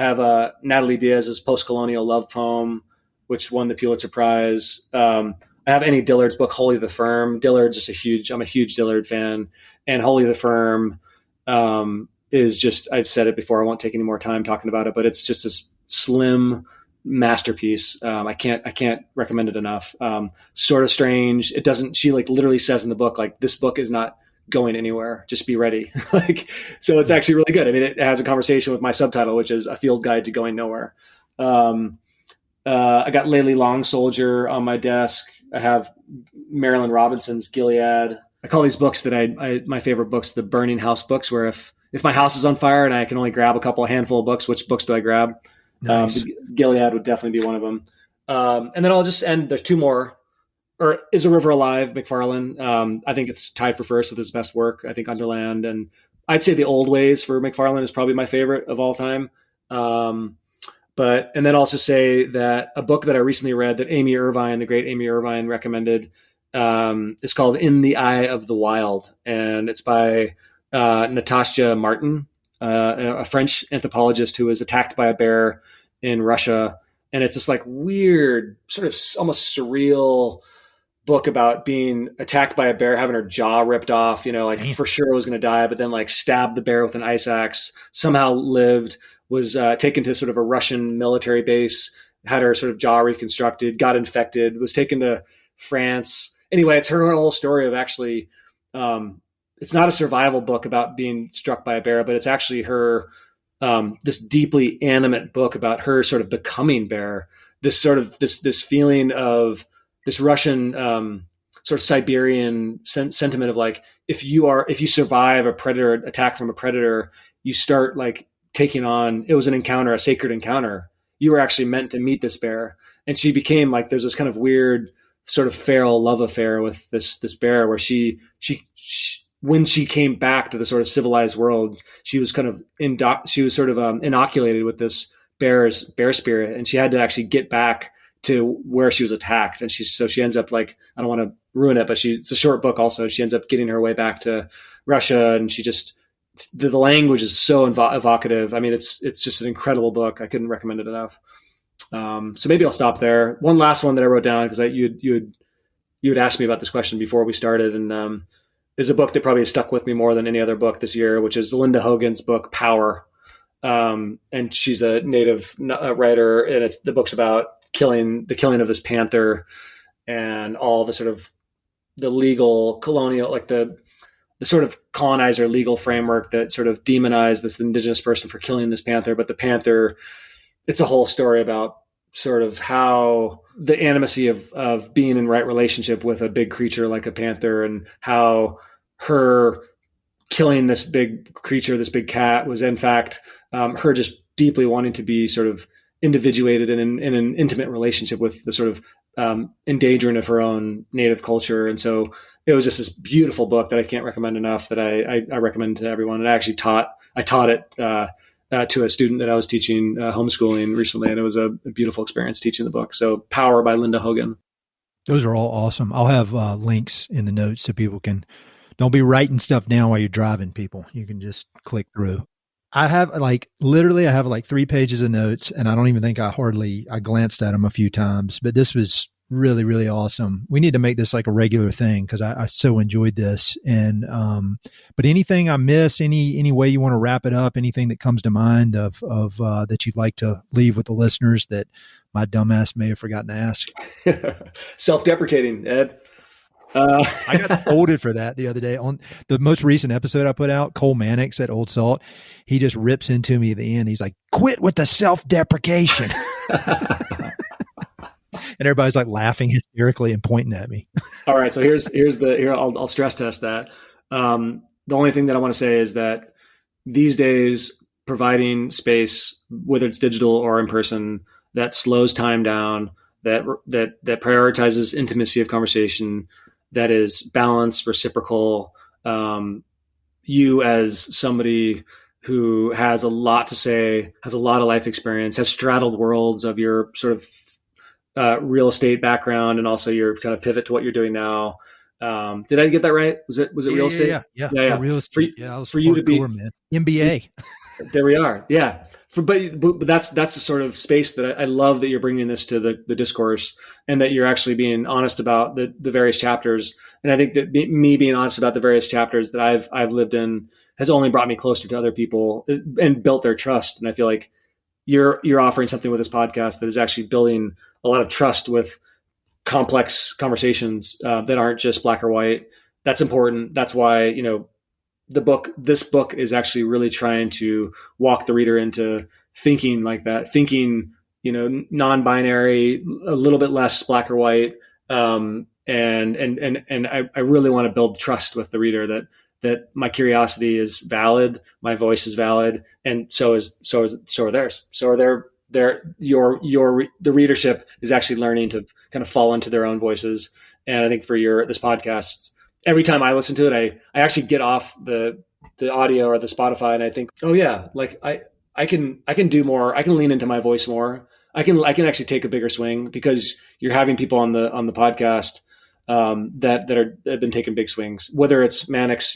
have Natalie Diaz's post-colonial love poem, which won the Pulitzer Prize. I have Annie Dillard's book, Wholly the Firm. Dillard's just I'm a huge Dillard fan. And Wholly the Firm is just, I've said it before, I won't take any more time talking about it, but it's just this slim masterpiece. I can't recommend it enough. Sort of strange. She like literally says in the book, like, this book is not going anywhere, just be ready. So it's actually really good. I mean, it has a conversation with my subtitle, which is A Field Guide to Going Nowhere. I got Layli Long Soldier on my desk. I have Marilyn Robinson's Gilead. I call these books that my favorite books, the burning house books, where if my house is on fire and I can only grab a handful of books, which books do I grab? Nice. Gilead would definitely be one of them. And then I'll just end. There's two more. Or Is a River Alive, McFarlane. I think it's tied for first with his best work. I think Underland. And I'd say The Old Ways for McFarlane is probably my favorite of all time. And then I'll just say that a book that I recently read that the great Amy Irvine recommended, is called In the Eye of the Wild. And it's by Natasha Martin, a French anthropologist who was attacked by a bear in Russia. And it's this like weird, sort of almost surreal book about being attacked by a bear, having her jaw ripped off, like for sure was going to die, but then like stabbed the bear with an ice axe, somehow lived, was taken to sort of a Russian military base, had her sort of jaw reconstructed, got infected, was taken to France. Anyway, it's her whole story of actually, it's not a survival book about being struck by a bear, but it's actually her, this deeply animate book about her sort of becoming bear, this sort of, this feeling of this Russian, sort of Siberian sentiment of like, if you survive a predator attack from a predator, you start like taking on, it was an encounter, a sacred encounter. You were actually meant to meet this bear. And she became like, there's this kind of weird sort of feral love affair with this bear where she when she came back to the sort of civilized world, she was kind of inoculated with this bear spirit, and she had to actually get back to where she was attacked. And she ends up like, I don't want to ruin it, but it's a short book also. She ends up getting her way back to Russia, and the language is so evocative. I mean, it's just an incredible book. I couldn't recommend it enough. So maybe I'll stop there. One last one that I wrote down, because you had asked me about this question before we started, and is a book that probably stuck with me more than any other book this year, which is Linda Hogan's book, Power. And she's a native writer, and the book's about the killing of this panther and all the sort of the legal colonial, like the sort of colonizer legal framework that sort of demonized this indigenous person for killing this panther. But the panther, it's a whole story about sort of how the animacy of being in right relationship with a big creature like a panther, and how her killing this big creature, this big cat, was in fact her just deeply wanting to be sort of individuated in an intimate relationship with the sort of endangering of her own native culture. And so it was just this beautiful book that I can't recommend enough, that I recommend to everyone. And I taught it to a student that I was teaching homeschooling recently, and it was a beautiful experience teaching the book. So Power by Linda Hogan. Those are all awesome. I'll have links in the notes so people don't be writing stuff down while you're driving, people. You can just click through. I have like 3 pages of notes, and I don't even think I glanced at them a few times, but this was really, really awesome. We need to make this like a regular thing, because I so enjoyed this. And, but anything I miss, any way you want to wrap it up, anything that comes to mind of that you'd like to leave with the listeners that my dumbass may have forgotten to ask? Self-deprecating, Ed. I got scolded for that the other day on the most recent episode I put out. Cole Mannix at Old Salt, he just rips into me at the end. He's like, "Quit with the self-deprecation." And everybody's like laughing hysterically and pointing at me. All right, so I'll stress test that. The only thing that I want to say is that these days, providing space, whether it's digital or in person, that slows time down, that prioritizes intimacy of conversation, that is balanced, reciprocal. You as somebody who has a lot to say, has a lot of life experience, has straddled worlds of your sort of real estate background and also your kind of pivot to what you're doing now. Did I get that right? Was it real estate? Yeah. Real estate. For you to be MBA. There we are. Yeah. But that's the sort of space that I love that you're bringing this to the discourse, and that you're actually being honest about the various chapters. And I think that me being honest about the various chapters that I've lived in has only brought me closer to other people and built their trust. And I feel like you're offering something with this podcast that is actually building a lot of trust with complex conversations that aren't just black or white. That's important. That's why, this book is actually really trying to walk the reader into thinking like that, thinking, non-binary, a little bit less black or white. And I really want to build trust with the reader that my curiosity is valid, my voice is valid, and so are theirs. So are the readership is actually learning to kind of fall into their own voices. And I think for this podcast, every time I listen to it, I actually get off the audio or the Spotify and I think, oh yeah, like I can do more. I can lean into my voice more. I can actually take a bigger swing because you're having people on the podcast that have been taking big swings, whether it's Mannix,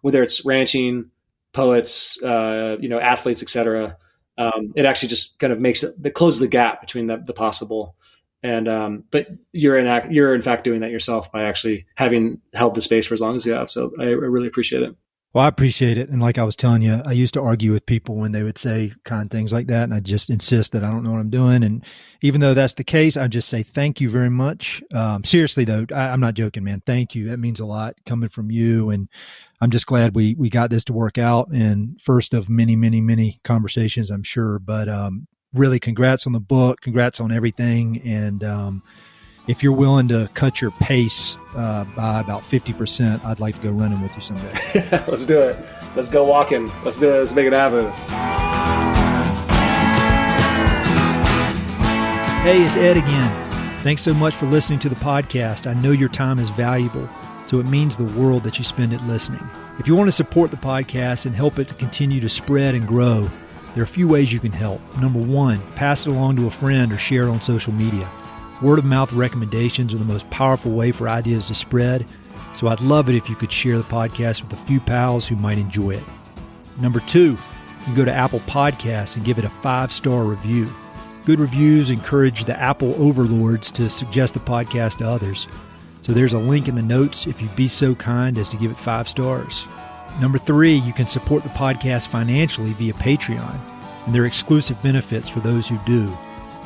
whether it's ranching, poets, athletes, et cetera. It actually just kind of closes the gap between the possible. And, but you're in fact doing that yourself by actually having held the space for as long as you have. So I really appreciate it. Well, I appreciate it. And like I was telling you, I used to argue with people when they would say kind things like that. And I just insist that I don't know what I'm doing. And even though that's the case, I just say, thank you very much. Seriously though, I'm not joking, man. Thank you. That means a lot coming from you. And I'm just glad we got this to work out. And first of many, many, many conversations, I'm sure, but, really congrats on the book. Congrats on everything. And, if you're willing to cut your pace by about 50%, I'd like to go running with you someday. Let's do it. Let's go walking. Let's do it. Let's make it happen. Hey, it's Ed again. Thanks so much for listening to the podcast. I know your time is valuable, so it means the world that you spend it listening. If you want to support the podcast and help it to continue to spread and grow, there are a few ways you can help. Number one, pass it along to a friend or share it on social media. Word of mouth recommendations are the most powerful way for ideas to spread, so I'd love it if you could share the podcast with a few pals who might enjoy it. Number two, you can go to Apple Podcasts and give it a 5-star review. Good reviews encourage the Apple overlords to suggest the podcast to others. So there's a link in the notes if you'd be so kind as to give it 5 stars. Number three, you can support the podcast financially via Patreon, and there are exclusive benefits for those who do,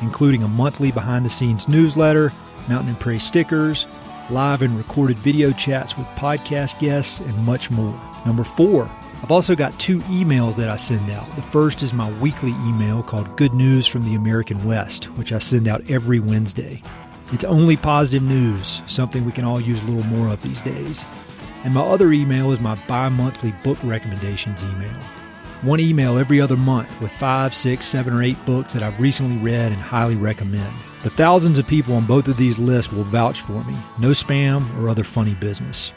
including a monthly behind-the-scenes newsletter, Mountain and Prairie stickers, live and recorded video chats with podcast guests, and much more. Number four, I've also got 2 emails that I send out. The first is my weekly email called Good News from the American West, which I send out every Wednesday. It's only positive news, something we can all use a little more of these days. And my other email is my bi-monthly book recommendations email. One email every other month with 5, 6, 7, or 8 books that I've recently read and highly recommend. The thousands of people on both of these lists will vouch for me. No spam or other funny business.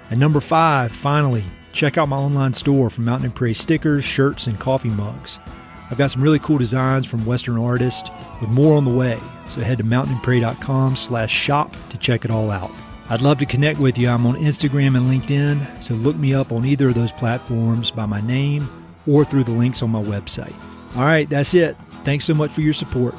And number 5, finally, check out my online store for Mountain and Prairie stickers, shirts, and coffee mugs. I've got some really cool designs from Western artists with more on the way. So head to mountainandprairie.com/shop to check it all out. I'd love to connect with you. I'm on Instagram and LinkedIn, so look me up on either of those platforms by my name or through the links on my website. All right, that's it. Thanks so much for your support.